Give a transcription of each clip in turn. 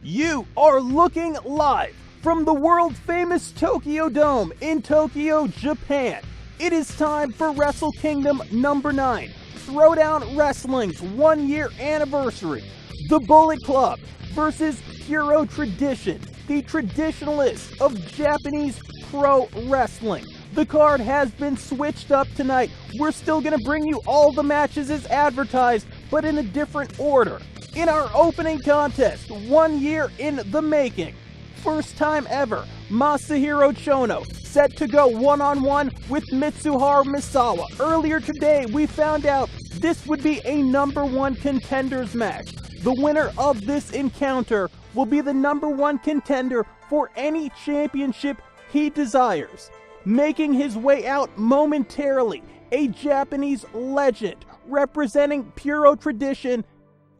You are looking live from the world-famous Tokyo Dome in Tokyo, Japan. It is time for Wrestle Kingdom number 9, Throwdown Wrestling's 1-year anniversary. The Bullet Club versus Puro Tradition, the traditionalists of Japanese pro wrestling. The card has been switched up tonight. We're still going to bring you all the matches as advertised, but in a different order. In our opening contest, 1 year in the making. First time ever, Masahiro Chono set to go one-on-one with Mitsuharu Misawa. Earlier today, we found out this would be a number 1 contenders match. The winner of this encounter will be the number 1 contender for any championship he desires. Making his way out momentarily, a Japanese legend representing Puro Tradition.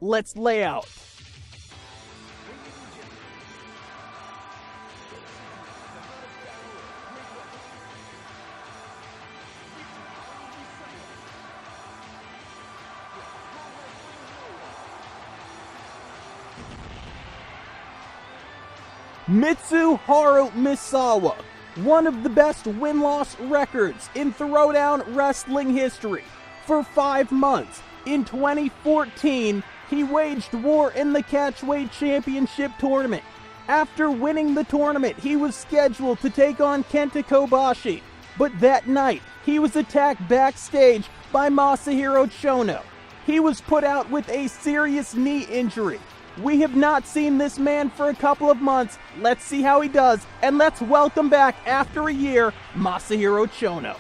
Let's lay out. Mitsuharu Misawa, one of the best win-loss records in Throwdown wrestling history. For 5 months in 2014, he waged war in the Catchweight Championship tournament. After winning the tournament, he was scheduled to take on Kenta Kobashi, but that night, he was attacked backstage by Masahiro Chono. He was put out with a serious knee injury. We have not seen this man for a couple of months. Let's see how he does, and let's welcome back after a year, Masahiro Chono.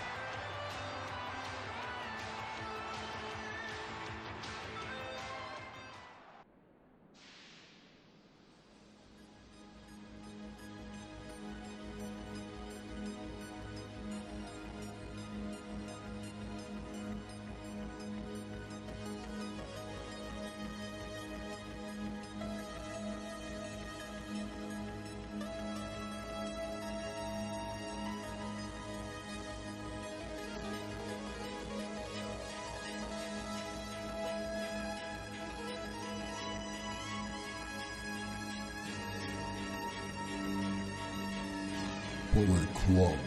Bullet Club.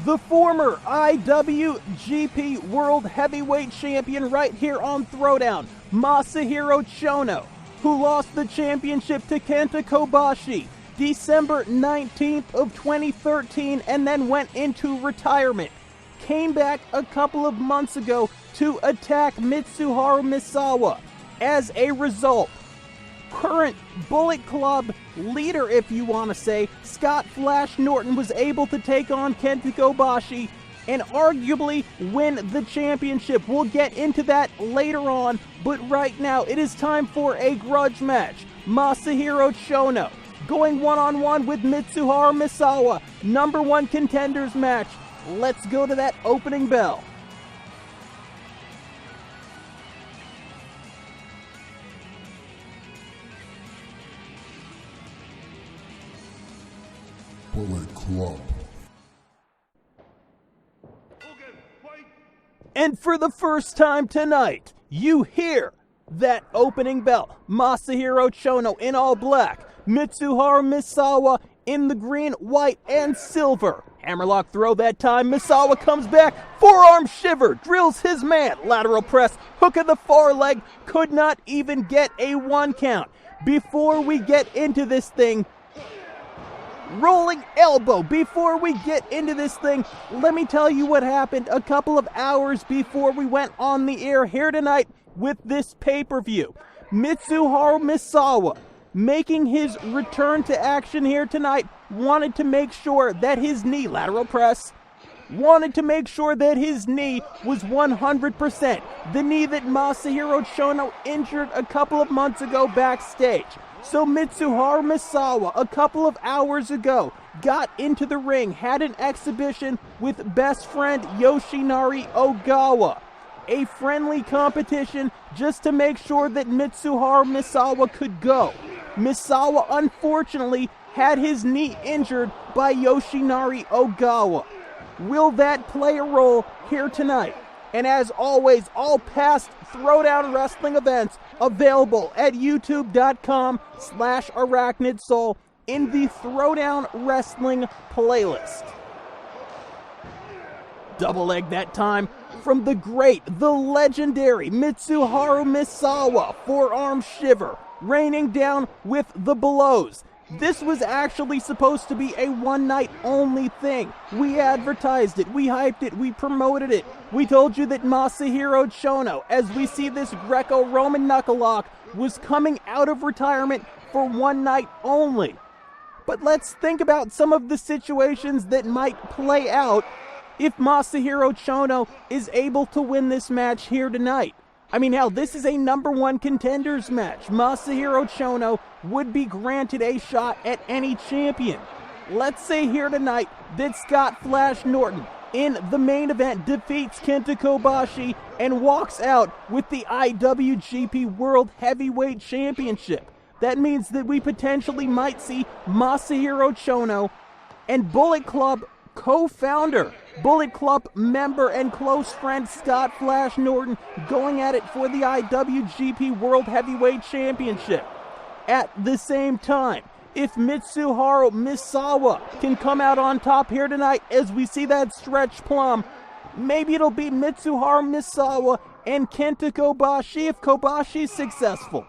The former IWGP World Heavyweight Champion right here on Throwdown, Masahiro Chono, who lost the championship to Kenta Kobashi December 19th of 2013 and then went into retirement. Came back a couple of months ago to attack Mitsuharu Misawa. As a result, current Bullet Club leader, if you want to say, Scott Flash Norton, was able to take on Kenta Kobashi and arguably win the championship. We'll get into that later on, but right now it is time for a grudge match. Masahiro Chono going one-on-one with Mitsuharu Misawa, number 1 contenders match. Let's go to that opening bell. Bullet Club. And for the first time tonight, you hear that opening bell. Masahiro Chono in all black, Mitsuharu Misawa in the green, white, and silver. Hammerlock throw that time. Misawa comes back, forearm shiver, drills his man. Lateral press, hook of the far leg, could not even get a 1 count. Before we get into this thing, rolling elbow. Before we get into this thing, let me tell you what happened a couple of hours before we went on the air here tonight with this pay-per-view. Mitsuharu Misawa, making his return to action here tonight, wanted to make sure that his knee, lateral press, wanted to make sure that his knee was 100%. The knee that Masahiro Chono injured a couple of months ago backstage. So Mitsuharu Misawa, a couple of hours ago, got into the ring, had an exhibition with best friend Yoshinari Ogawa. a friendly competition just to make sure that Mitsuharu Misawa could go. Misawa unfortunately had his knee injured by Yoshinari Ogawa. Will that play a role here tonight? And as always, all past Throwdown Wrestling events available at youtube.com/ArachnidSoul in the Throwdown Wrestling playlist. Double leg that time from the great, the legendary Mitsuharu Misawa, forearm shiver, raining down with the blows. This was actually supposed to be a one-night only thing. We advertised it, we hyped it, we promoted it. We told you that Masahiro Chono, as we see this Greco-Roman knuckle lock, was coming out of retirement for one night only. But let's think about some of the situations that might play out if Masahiro Chono is able to win this match here tonight. I mean, hell, this is a #1 contenders match. Masahiro Chono would be granted a shot at any champion. Let's say here tonight that Scott Flash Norton in the main event defeats Kenta Kobashi and walks out with the IWGP World Heavyweight Championship. That means that we potentially might see Masahiro Chono and Bullet Club co-founder, Bullet Club member and close friend Scott Flash Norton going at it for the IWGP World Heavyweight Championship. At the same time, if Mitsuharu Misawa can come out on top here tonight as we see that stretch plum, maybe it'll be Mitsuharu Misawa and Kenta Kobashi if Kobashi's successful.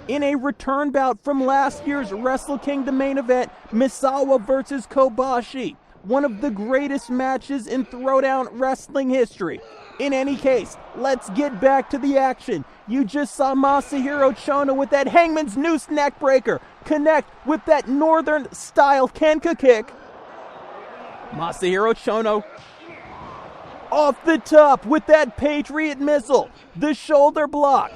In a return bout from last year's Wrestle Kingdom main event, Misawa versus Kobashi, one of the greatest matches in Throwdown Wrestling history. In any case, let's get back to the action. You just saw Masahiro Chono with that Hangman's Noose neckbreaker connect with that Northern style Kenka kick. Masahiro Chono off the top with that Patriot missile, the shoulder block.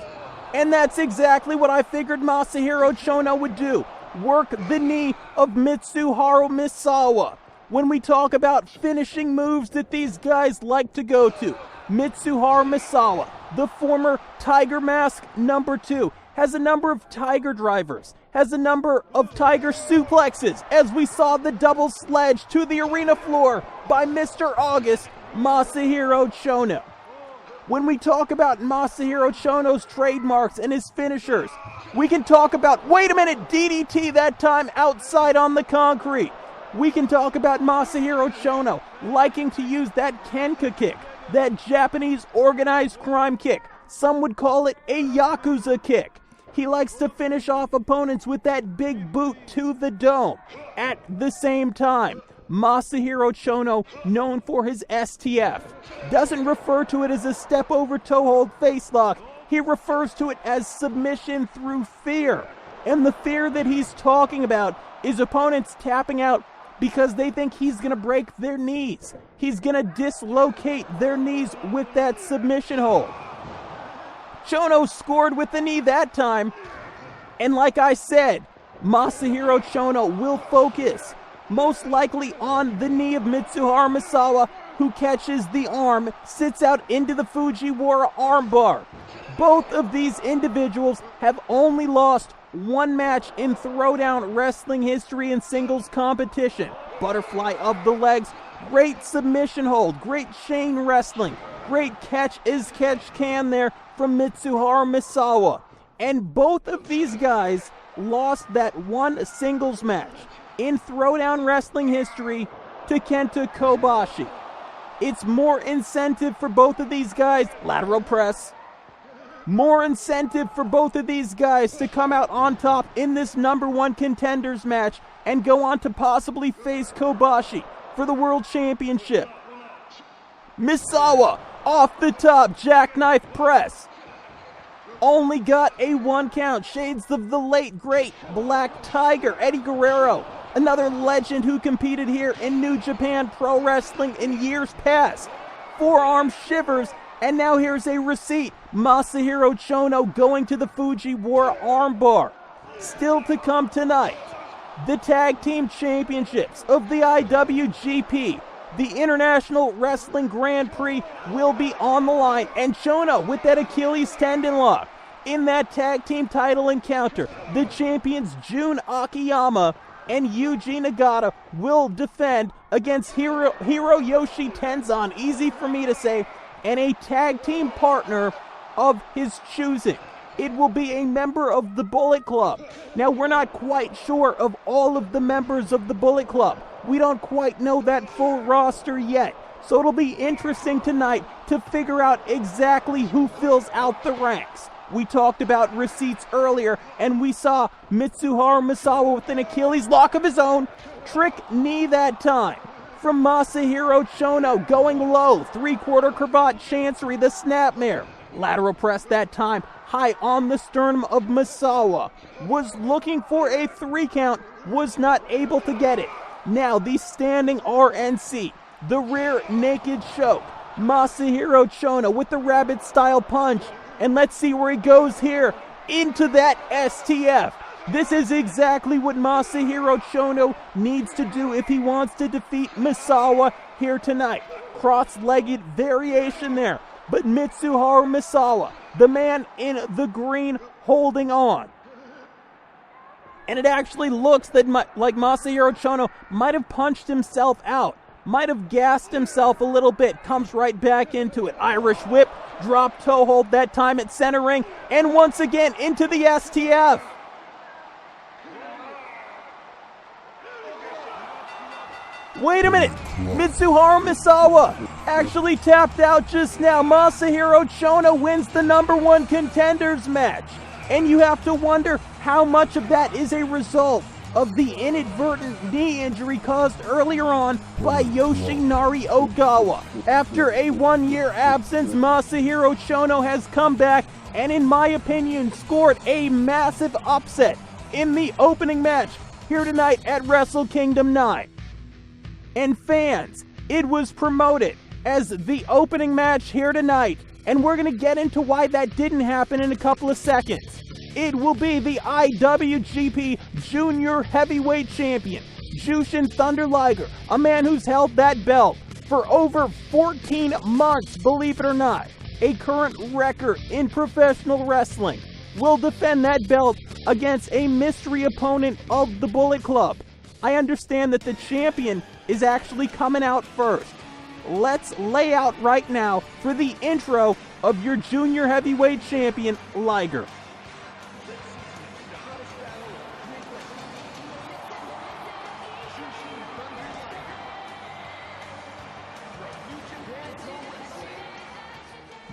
And that's exactly what I figured Masahiro Chono would do. Work the knee of Mitsuharu Misawa. When we talk about finishing moves that these guys like to go to, Mitsuharu Misawa, the former Tiger Mask #2, has a number of Tiger drivers, has a number of Tiger suplexes, as we saw the double sledge to the arena floor by Mr. August, Masahiro Chono. When we talk about Masahiro Chono's trademarks and his finishers, we can talk about, wait a minute, DDT that time outside on the concrete. We can talk about Masahiro Chono liking to use that Kenka kick, that Japanese organized crime kick. Some would call it a Yakuza kick. He likes to finish off opponents with that big boot to the dome. At the same time, Masahiro Chono, known for his STF, doesn't refer to it as a step over toe hold face lock. He refers to it as submission through fear. And the fear that he's talking about is opponents tapping out because they think he's going to break their knees. He's going to dislocate their knees with that submission hold. Chono scored with the knee that time. And like I said, Masahiro Chono will focus most likely on the knee of Mitsuharu Misawa, who catches the arm, sits out into the Fujiwara armbar. Both of these individuals have only lost one match in Throwdown Wrestling history in singles competition. Butterfly of the legs, great submission hold, great chain wrestling, great catch as catch can there from Mitsuharu Misawa. And both of these guys lost that one singles match in Throwdown Wrestling history to Kenta Kobashi. It's more incentive for both of these guys, lateral press, more incentive for both of these guys to come out on top in this #1 contenders match and go on to possibly face Kobashi for the World Championship. Misawa off the top, jackknife press. Only got a 1 count. Shades of the late great Black Tiger, Eddie Guerrero, another legend who competed here in New Japan Pro Wrestling in years past. Forearm shivers, and now here's a receipt. Masahiro Chono going to the Fujiwara armbar. Still to come tonight, the Tag Team Championships of the IWGP The International Wrestling Grand Prix will be on the line, and Chono with that Achilles tendon lock. In that tag team title encounter, the champions Jun Akiyama and Yuji Nagata will defend against Hiroyoshi Tenzan, easy for me to say, and a tag team partner of his choosing. It will be a member of the Bullet Club. Now, we're not quite sure of all of the members of the Bullet Club. We don't quite know that full roster yet. So it'll be interesting tonight to figure out exactly who fills out the ranks. We talked about receipts earlier, and we saw Mitsuharu Misawa with an Achilles lock of his own. Trick knee that time from Masahiro Chono, going low, three-quarter cravat chancery, the snapmare. Lateral press that time, high on the sternum of Misawa. Was looking for a 3 count, was not able to get it. Now the standing RNC, the rear naked choke. Masahiro Chono with the rabbit style punch. And let's see where he goes here, into that STF. This is exactly what Masahiro Chono needs to do if he wants to defeat Misawa here tonight. Cross-legged variation there. But Mitsuharu Misawa, the man in the green, holding on. And it actually looks that like Masahiro Chono might have punched himself out. Might have gassed himself a little bit. Comes right back into it. Irish whip, drop toe hold that time at center ring. And once again into the STF. Wait a minute. Mitsuharu Misawa actually tapped out just now. Masahiro Chono wins the #1 contenders match. And you have to wonder how much of that is a result of the inadvertent knee injury caused earlier on by Yoshinari Ogawa. After a 1-year absence, Masahiro Chono has come back and, in my opinion, scored a massive upset in the opening match here tonight at Wrestle Kingdom 9. And fans, it was promoted as the opening match here tonight, and we're going to get into why that didn't happen in a couple of seconds. It will be the IWGP Junior Heavyweight Champion, Jushin Thunder Liger, a man who's held that belt for over 14 months, believe it or not. A current record in professional wrestling. Will defend that belt against a mystery opponent of the Bullet Club. I understand that the champion is actually coming out first. Let's lay out right now for the intro of your Junior Heavyweight Champion, Liger.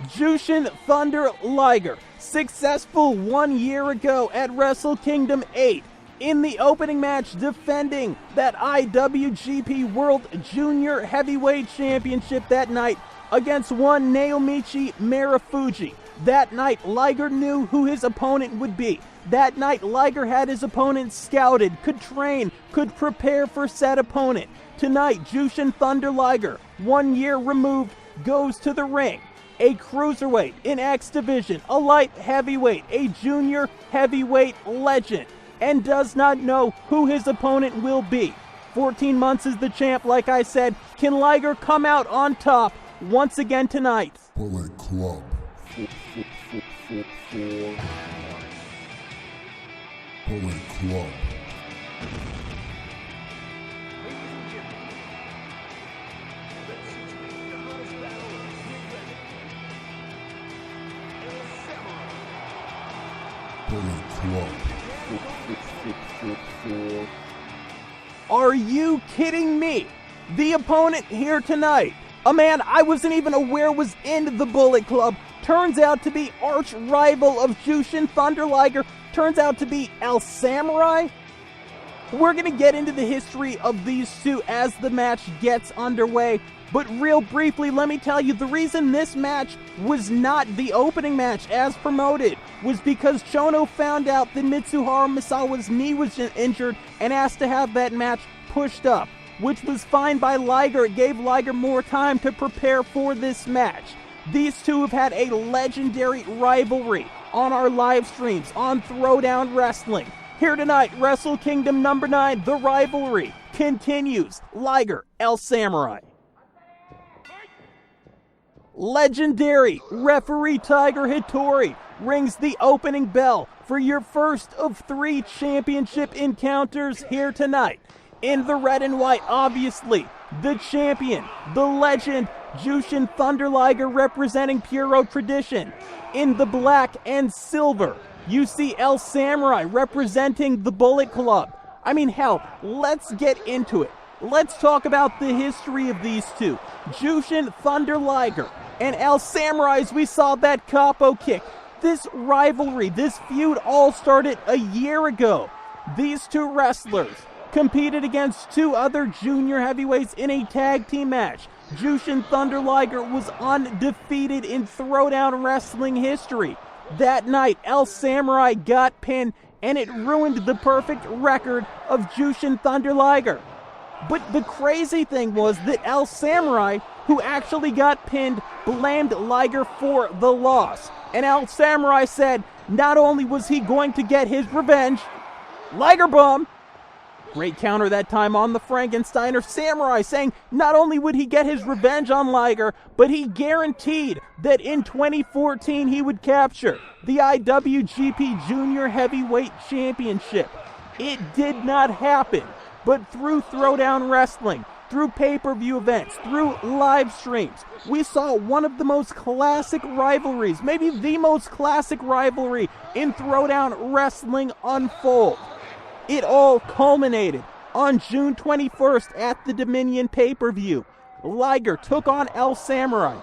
Jushin Thunder Liger, successful 1 year ago at Wrestle Kingdom 8. In the opening match, defending that IWGP World Junior Heavyweight Championship that night against one Naomichi Marufuji. That night, Liger knew who his opponent would be. That night, Liger had his opponent scouted, could train, could prepare for said opponent. Tonight, Jushin Thunder Liger, 1 year removed, goes to the ring. A cruiserweight in X Division, a light heavyweight, a junior heavyweight legend, and does not know who his opponent will be. 14 months as the champ, like I said. Can Liger come out on top once again tonight? Bullet Club. Bullet Club. Bullet Club. Are you kidding me? The opponent here tonight, a man I wasn't even aware was in the Bullet Club, turns out to be arch rival of Jushin Thunder Liger, turns out to be El Samurai. We're going to get into the history of these two as the match gets underway. But real briefly, let me tell you, the reason this match was not the opening match as promoted was because Chono found out that Mitsuharu Misawa's knee was injured and asked to have that match pushed up, which was fine by Liger. It gave Liger more time to prepare for this match. These two have had a legendary rivalry on our live streams on Throwdown Wrestling. Here tonight, Wrestle Kingdom number 9, the rivalry continues. Liger, El Samurai. Legendary referee Tiger Hattori rings the opening bell for your first of 3 championship encounters here tonight. In the red and white, obviously, the champion, the legend, Jushin Thunder Liger representing Puro tradition. In the black and silver, you see El Samurai representing the Bullet Club. I mean, hell, let's get into it. Let's talk about the history of these two. Jushin Thunder Liger and El Samurai, as we saw that capo kick. This rivalry, this feud all started a year ago. These two wrestlers competed against 2 other junior heavyweights in a tag team match. Jushin Thunder Liger was undefeated in Throwdown wrestling history. That night, El Samurai got pinned, and it ruined the perfect record of Jushin Thunder Liger. But the crazy thing was that El Samurai, who actually got pinned, blamed Liger for the loss. And El Samurai said not only was he going to get his revenge, Liger bomb. Great counter that time on the Frankensteiner. Samurai saying not only would he get his revenge on Liger, but he guaranteed that in 2014 he would capture the IWGP Junior Heavyweight Championship. It did not happen, but through Throwdown Wrestling, through pay-per-view events, through live streams, we saw one of the most classic rivalries, maybe the most classic rivalry in Throwdown Wrestling unfold. It all culminated on June 21st at the Dominion pay-per-view. Liger took on El Samurai.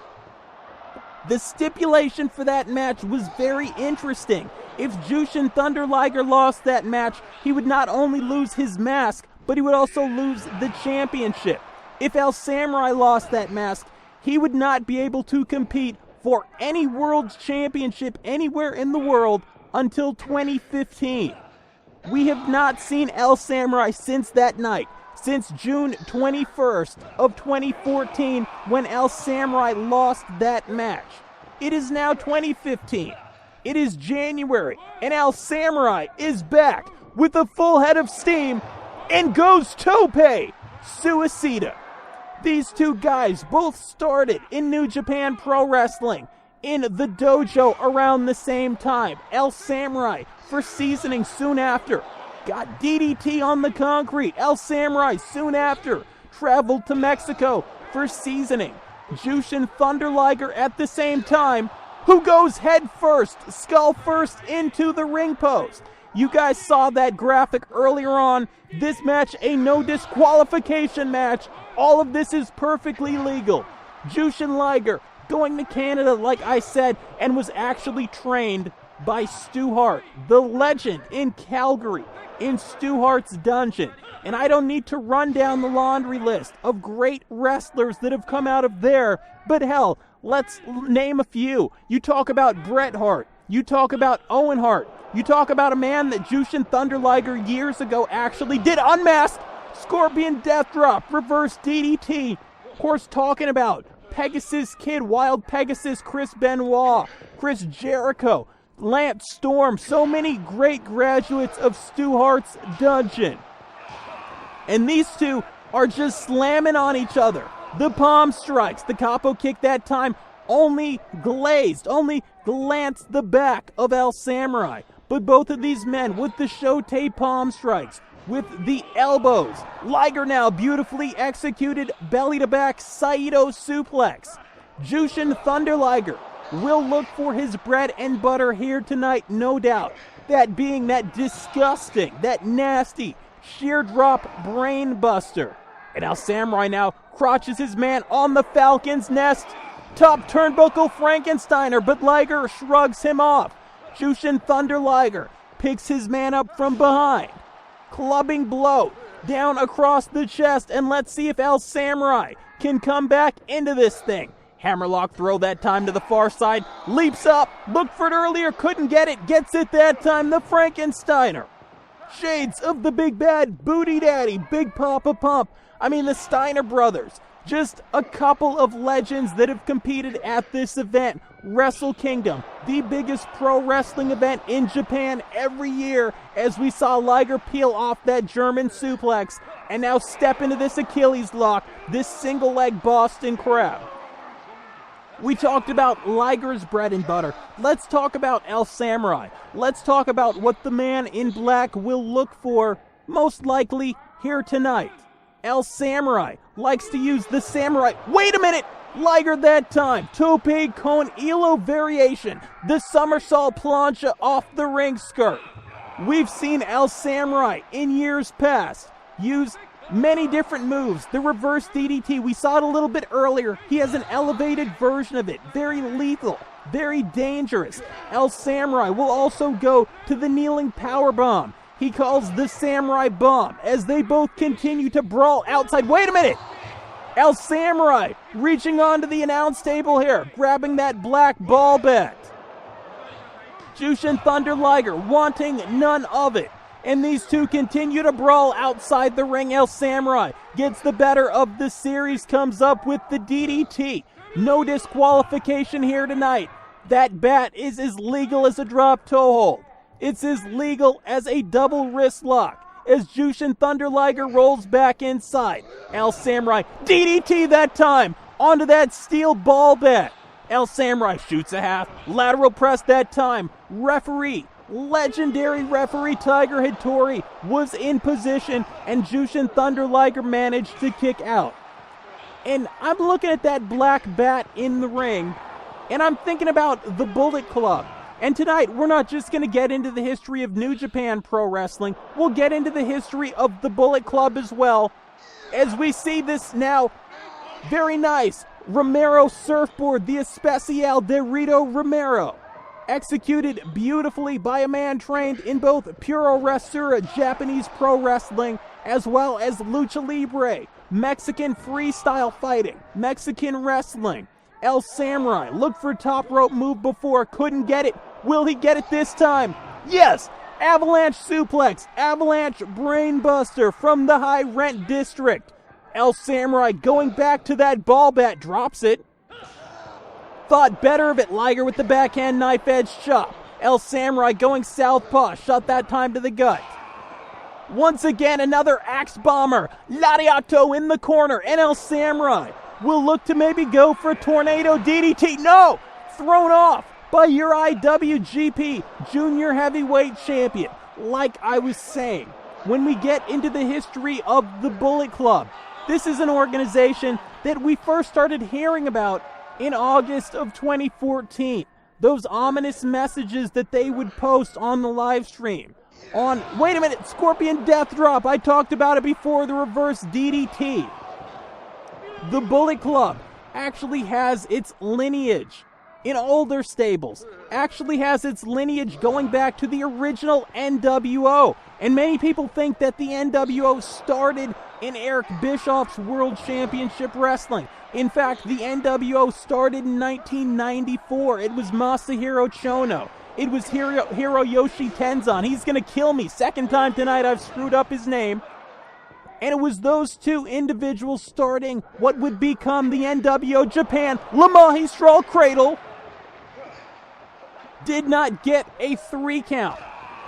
The stipulation for that match was very interesting. If Jushin Thunder Liger lost that match, he would not only lose his mask, but he would also lose the championship. If El Samurai lost that mask, he would not be able to compete for any world championship anywhere in the world until 2015. We have not seen El Samurai since that night, since June 21st of 2014 when El Samurai lost that match. It is now 2015. It is January, and El Samurai is back with a full head of steam and goes Tope Suicida. These two guys both started in New Japan Pro Wrestling in the dojo around the same time. El Samurai for seasoning soon after got DDT on the concrete. El Samurai soon after traveled to Mexico for seasoning. Jushin Thunder Liger at the same time, who goes head first, skull first into the ring post. You guys saw that graphic earlier on. This match, a no disqualification match. All of this is perfectly legal. Jushin Liger going to Canada, like I said, and was actually trained by Stu Hart, the legend in Calgary, in Stu Hart's dungeon. And I don't need to run down the laundry list of great wrestlers that have come out of there, but hell, let's name a few. You talk about Bret Hart, you talk about Owen Hart, you talk about a man that Jushin Thunder Liger years ago actually did unmask, Scorpion Death Drop, reverse DDT. Of course, talking about Pegasus Kid, Wild Pegasus, Chris Benoit, Chris Jericho, Lance Storm, so many great graduates of Stu Hart's dungeon. And these two are just slamming on each other. The palm strikes, the capo kick that time only glanced the back of El Samurai. But both of these men with the Shote palm strikes, with the elbows. Liger now beautifully executed belly to back Saito suplex. Jushin Thunder Liger will look for his bread and butter here tonight, no doubt. That being that disgusting, that nasty sheer drop brain buster. And El Samurai now crotches his man on the Falcon's Nest. Top turnbuckle Frankensteiner, but Liger shrugs him off. Jushin Thunder Liger picks his man up from behind. Clubbing blow down across the chest, and let's see if El Samurai can come back into this thing. Hammerlock throw that time to the far side, leaps up, looked for it earlier, couldn't get it, gets it that time, the Frankensteiner. Shades of the big bad booty daddy, Big Papa Pump. I mean, the Steiner brothers. Just a couple of legends that have competed at this event. Wrestle Kingdom, the biggest pro wrestling event in Japan every year, as we saw Liger peel off that German suplex and now step into this Achilles lock, this single leg Boston crab. We talked about Liger's bread and butter. Let's talk about El Samurai. Let's talk about what the man in black will look for, most likely, here tonight. El Samurai likes to use the samurai. Wait a minute! Liger that time. Tope con hilo variation. The somersault plancha off the ring skirt. We've seen El Samurai in years past use many different moves. The reverse DDT, we saw it a little bit earlier. He has an elevated version of it. Very lethal, very dangerous. El Samurai will also go to the kneeling powerbomb. He calls the Samurai Bomb as they both continue to brawl outside. Wait a minute! El Samurai reaching onto the announce table here, grabbing that black ball bat. Jushin Thunder Liger wanting none of it. And these two continue to brawl outside the ring. El Samurai gets the better of the series, comes up with the DDT. No disqualification here tonight. That bat is as legal as a drop toe hold. It's as legal as a double wrist lock. As Jushin Thunder Liger rolls back inside. El Samurai, DDT that time, onto that steel ball bat. El Samurai shoots a half, lateral press that time. Referee, legendary referee Tiger Hattori was in position, and Jushin Thunder Liger managed to kick out. And I'm looking at that black bat in the ring, and I'm thinking about the Bullet Club. And tonight, we're not just going to get into the history of New Japan Pro Wrestling, we'll get into the history of the Bullet Club as well, as we see this now very nice Romero surfboard, the Especial de Rito Romero. Executed beautifully by a man trained in both Puro Wrestle, Japanese Pro Wrestling, as well as Lucha Libre, Mexican freestyle fighting, Mexican wrestling. El Samurai looked for top rope move before, couldn't get it. Will he get it this time? Yes! Avalanche suplex, avalanche brainbuster from the high rent district. El Samurai going back to that ball bat, drops it. Thought better of it, Liger with the backhand knife edge chop. El Samurai going southpaw, shot that time to the gut. Once again, another axe bomber. Lariato in the corner, and El Samurai will look to maybe go for a tornado DDT. No! Thrown off by your IWGP Junior Heavyweight Champion. Like I was saying, when we get into the history of the Bullet Club, this is an organization that we first started hearing about in August of 2014. Those ominous messages that they would post on the live stream. Wait a minute, Scorpion Death Drop. I talked about it before, the reverse DDT. The Bullet Club actually has its lineage in older stables, actually has its lineage going back to the original NWO. And many people think that the NWO started in Eric Bischoff's World Championship Wrestling. In fact, the NWO started in 1994. It was Masahiro Chono. It was Hiroyoshi Tenzan. He's going to kill me. Second time tonight I've screwed up his name. And it was those two individuals starting what would become the NWO Japan. Lamahi Straw Cradle did not get a 3 count.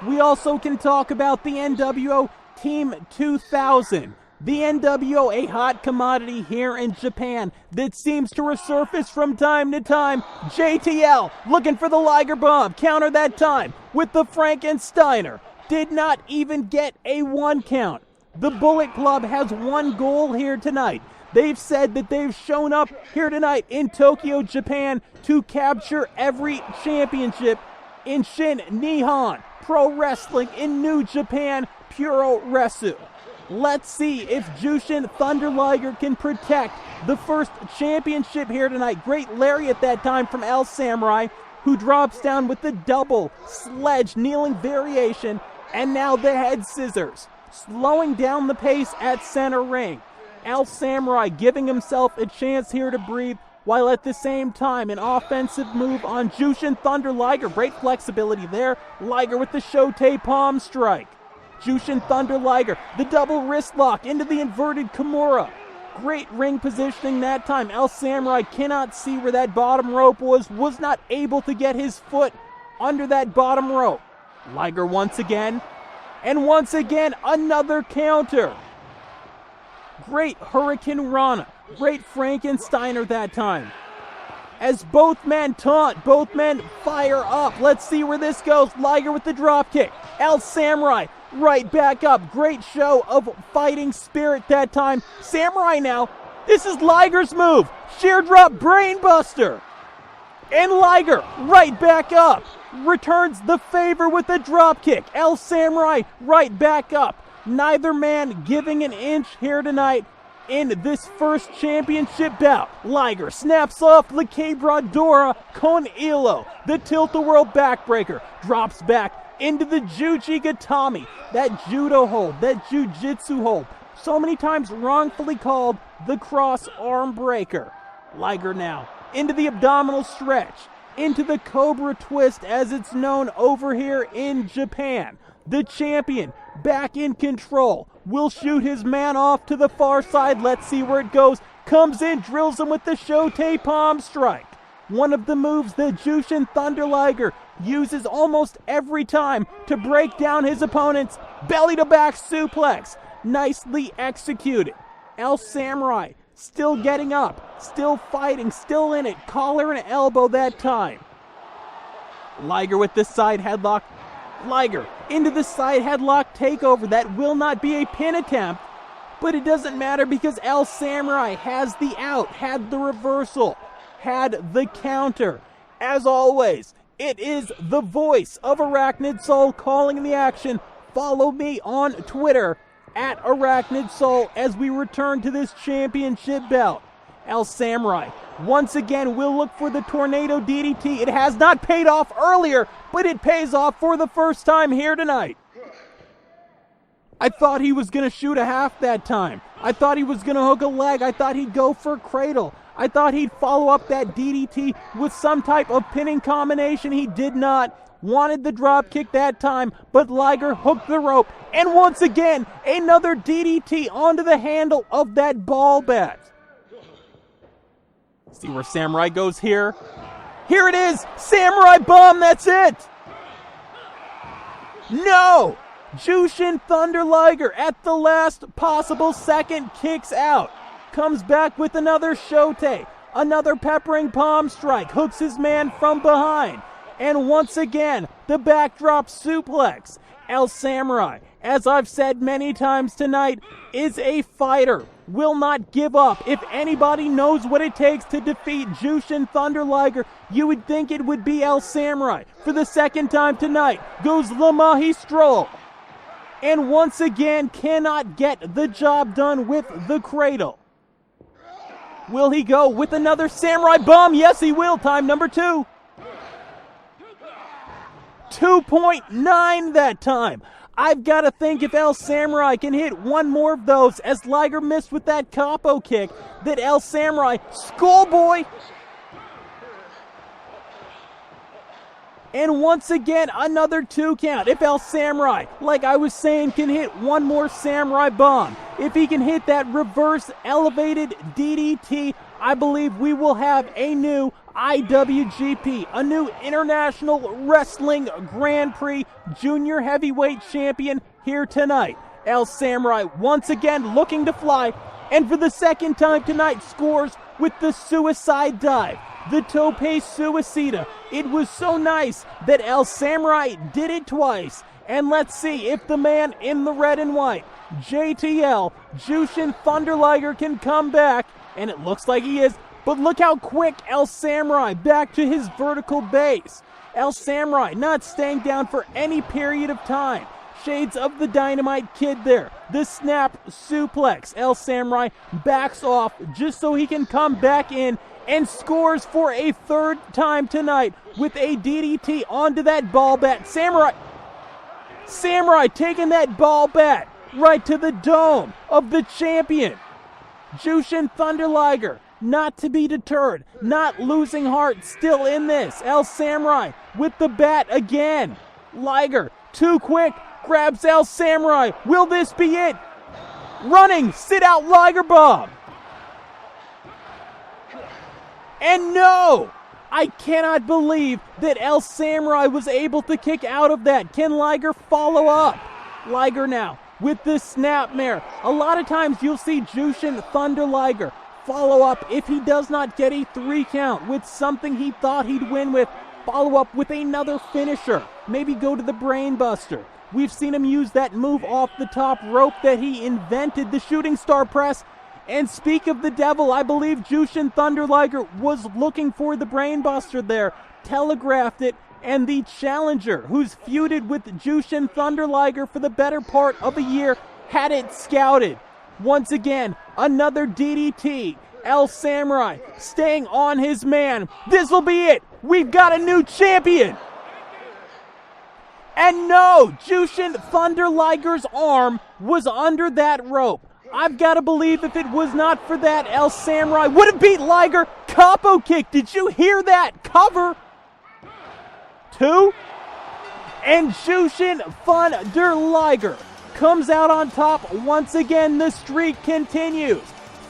We also can talk about the NWO Team 2000. The NWO, a hot commodity here in Japan that seems to resurface from time to time. JTL looking for the Liger Bomb. Counter that time with the Frankensteiner. Did not even get a 1 count. The Bullet Club has one goal here tonight. They've said that they've shown up here tonight in Tokyo, Japan to capture every championship in Shin Nihon Pro Wrestling in New Japan Puro Wrestle. Let's see if Jushin Thunder Liger can protect the first championship here tonight. Great lariat that time from El Samurai, who drops down with the double sledge kneeling variation, and now the head scissors. Slowing down the pace at center ring. El Samurai giving himself a chance here to breathe, while at the same time an offensive move on Jushin Thunder Liger. Great flexibility there. Liger with the Shote palm strike. Jushin Thunder Liger, the double wrist lock into the inverted Kimura. Great ring positioning that time. El Samurai cannot see where that bottom rope was not able to get his foot under that bottom rope. Liger once again, and once again another counter. Great Hurricane Rana, great Frankensteiner that time. as both men taunt, both men fire up. Let's see where this goes. Liger with the drop kick. El Samurai right back up. Great show of fighting spirit that time. Samurai now. This is Liger's move. Sheer drop brainbuster. And Liger right back up. Returns the favor with a drop kick. El Samurai right back up. Neither man giving an inch here tonight in this first championship bout. Liger snaps off the Quebradora con Hilo. The tilt-a-whirl backbreaker. Drops back into the Juji Gatami. That judo hold, that jiu-jitsu hold. So many times wrongfully called the cross arm breaker. Liger now into the abdominal stretch. Into the Cobra twist as it's known over here in Japan. The champion back in control. Will shoot his man off to the far side. Let's see where it goes. Comes in, drills him with the Shote palm strike. One of the moves that Jushin Thunder Liger uses almost every time to break down his opponent's belly to back suplex. Nicely executed. El Samurai still getting up, still fighting, still in it. Collar and elbow that time. Liger with the side headlock. Liger into the side headlock takeover. That will not be a pin attempt, but it doesn't matter because El Samurai has the out, had the reversal, had the counter. As always, it is the voice of Arachnid Soul calling the action. Follow me on Twitter at Arachnid Soul as we return to this championship bout. El Samurai once again will look for the Tornado DDT. It has not paid off earlier, but it pays off for the first time here tonight. I thought he was going to shoot a half that time. I thought he was going to hook a leg. I thought he'd go for cradle. I thought he'd follow up that DDT with some type of pinning combination. He did not. Wanted the drop kick that time, but Liger hooked the rope. And once again, another DDT onto the handle of that ball bat. See where Samurai goes here. Here it is! Samurai bomb, that's it! No! Jushin Thunder Liger at the last possible second kicks out. Comes back with another Shote. Another peppering palm strike. Hooks his man from behind. And once again, the backdrop suplex. El Samurai, as I've said many times tonight, is a fighter. Will not give up. If anybody knows what it takes to defeat Jushin Thunder Liger, you would think it would be El Samurai. For the second time tonight, goes La Magistral. And once again, cannot get the job done with the cradle. Will he go with another Samurai bomb? Yes, he will. Time number 2. 2.9 that time. I've got to think if El Samurai can hit one more of those, as Liger missed with that capo kick, that El Samurai, schoolboy. And once again, another 2 count. If El Samurai, like I was saying, can hit one more Samurai bomb, if he can hit that reverse elevated DDT, I believe we will have a new IWGP, a new International Wrestling Grand Prix Junior Heavyweight Champion here tonight. El Samurai once again looking to fly, and for the second time tonight scores with the suicide dive, the Tope Suicida. It was so nice that El Samurai did it twice, and let's see if the man in the red and white, JTL, Jushin Thunder Liger, can come back, and it looks like he is. But look how quick El Samurai back to his vertical base. El Samurai not staying down for any period of time. Shades of the Dynamite Kid there. The snap suplex. El Samurai backs off just so he can come back in and scores for a third time tonight with a DDT onto that ball bat. Samurai taking that ball bat right to the dome of the champion. Jushin Thunder Liger, not to be deterred, not losing heart, still in this. El Samurai with the bat again. Liger, too quick, grabs El Samurai. Will this be it? Running, sit out Liger bomb. And no! I cannot believe that El Samurai was able to kick out of that. Can Liger follow up? Liger now with the snapmare. A lot of times you'll see Jushin Thunder Liger Follow up if he does not get a 3 count with something he thought he'd win with. Follow up with another finisher. Maybe go to the Brain Buster. We've seen him use that move off the top rope that he invented, the Shooting Star Press. And speak of the devil, I believe Jushin Thunder Liger was looking for the Brain Buster there, telegraphed it, and the challenger, who's feuded with Jushin Thunder Liger for the better part of a year, had it scouted. Once again, another DDT. El Samurai staying on his man. This will be it. We've got a new champion. And no, Jushin Thunder Liger's arm was under that rope. I've got to believe if it was not for that, El Samurai would have beat Liger. Capo kick. Did you hear that? Cover. 2. And Jushin Thunder Liger comes out on top. Once again, the streak continues.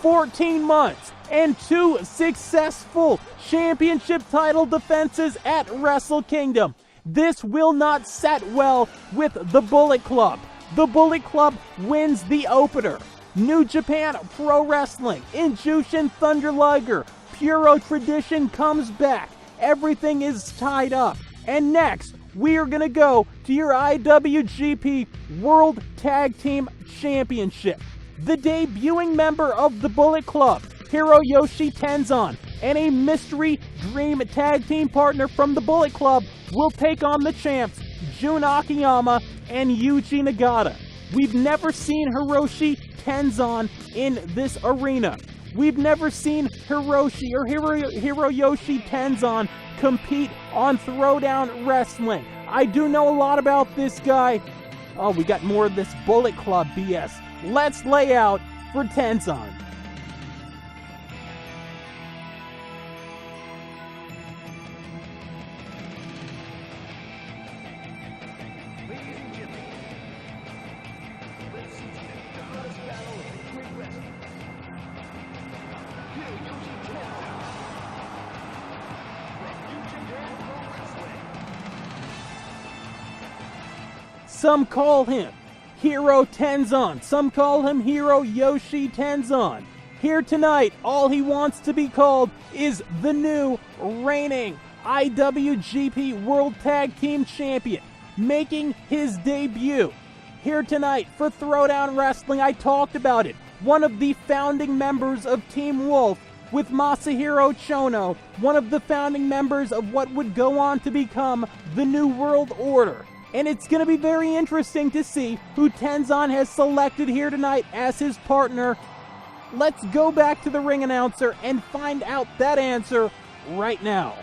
14 months and 2 successful championship title defenses at Wrestle Kingdom. This will not set well with the Bullet Club. The Bullet Club wins the opener. New Japan Pro Wrestling in Jushin Thunder Liger. Puro tradition comes back. Everything is tied up. And next, we are going to go to your IWGP World Tag Team Championship. The debuting member of the Bullet Club, Hiroyoshi Tenzan, and a mystery dream tag team partner from the Bullet Club will take on the champs, Jun Akiyama and Yuji Nagata. We've never seen Hiroshi Tenzan in this arena. We've never seen Hiroyoshi Tenzan compete on Throwdown Wrestling. I do know a lot about this guy. Oh, we got more of this Bullet Club BS. Let's lay out for Tenzan. Some call him Hiro Tenzan. Some call him Hiroyoshi Tenzan. Here tonight, all he wants to be called is the new reigning IWGP World Tag Team Champion, making his debut. Here tonight for Throwdown Wrestling, I talked about it. One of the founding members of Team Wolf with Masahiro Chono, one of the founding members of what would go on to become the New World Order. And it's going to be very interesting to see who Tenzan has selected here tonight as his partner. Let's go back to the ring announcer and find out that answer right now.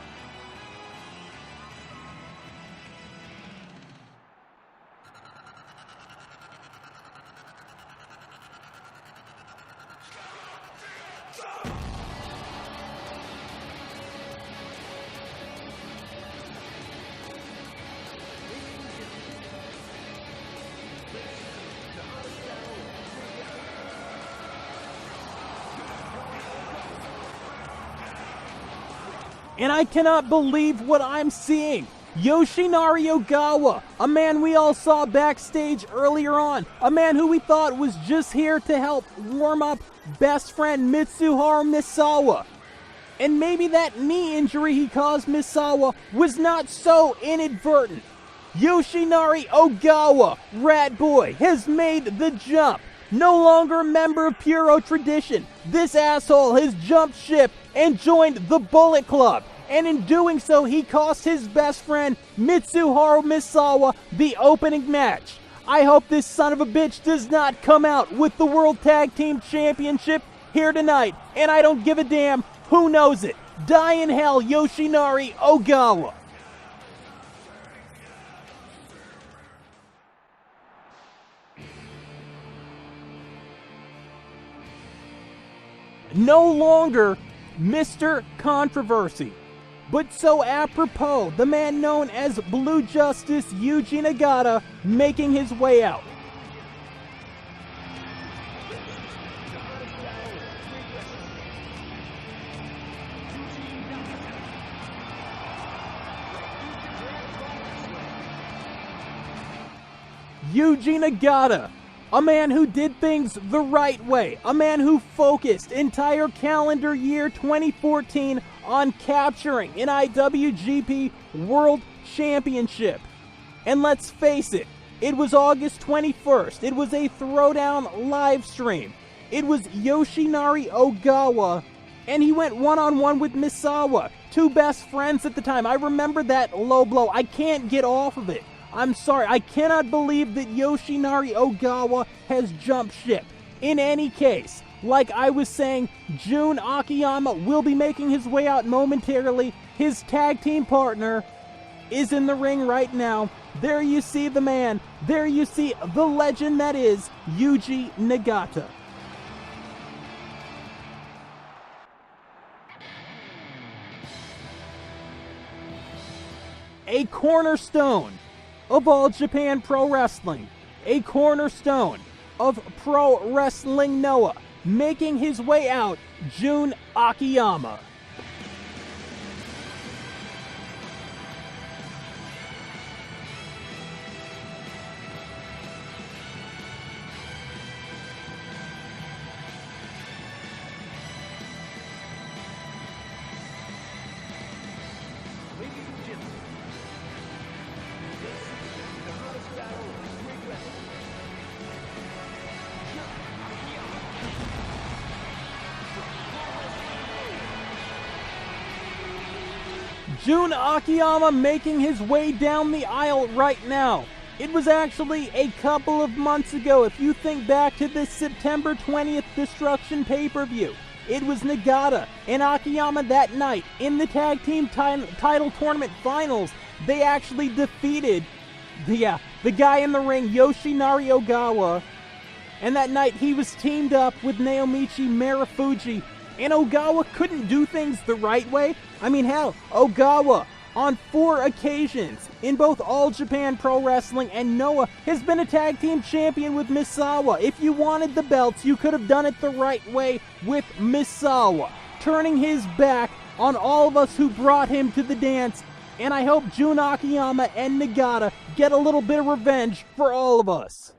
And I cannot believe what I'm seeing. Yoshinari Ogawa, a man we all saw backstage earlier on, a man who we thought was just here to help warm up best friend Mitsuharu Misawa. And maybe that knee injury he caused Misawa was not so inadvertent. Yoshinari Ogawa, Rat Boy, has made the jump. No longer a member of Puro tradition, this asshole has jumped ship and joined the Bullet Club. And in doing so, he cost his best friend, Mitsuharu Misawa, the opening match. I hope this son of a bitch does not come out with the World Tag Team Championship here tonight. And I don't give a damn who knows it. Die in hell, Yoshinari Ogawa. No longer Mr. Controversy, but so apropos, the man known as Blue Justice Yuji Nagata making his way out. Yuji Nagata, A man who did things the right way. A man who focused entire calendar year 2014 on capturing an IWGP World Championship. And let's face it, it was August 21st. It was a Throwdown live stream. It was Yoshinari Ogawa, and he went one-on-one with Misawa, two best friends at the time. I remember that low blow. I can't get off of it. I'm sorry, I cannot believe that Yoshinari Ogawa has jumped ship. In any case, like I was saying, Jun Akiyama will be making his way out momentarily. His tag team partner is in the ring right now. There you see the man. There you see the legend that is Yuji Nagata. A cornerstone of All Japan Pro Wrestling, a cornerstone of Pro Wrestling Noah, making his way out, Jun Akiyama. Jun Akiyama making his way down the aisle right now. It was actually a couple of months ago, if you think back to the September 20th Destruction pay-per-view. It was Nagata and Akiyama that night in the tag team title tournament finals. They actually defeated the guy in the ring, Yoshinari Ogawa. And that night he was teamed up with Naomichi Marufuji. And Ogawa couldn't do things the right way. I mean, hell, Ogawa, on 4 occasions in both All Japan Pro Wrestling and Noah, has been a tag team champion with Misawa. If you wanted the belts, you could have done it the right way with Misawa, turning his back on all of us who brought him to the dance. And I hope Jun Akiyama and Nagata get a little bit of revenge for all of us.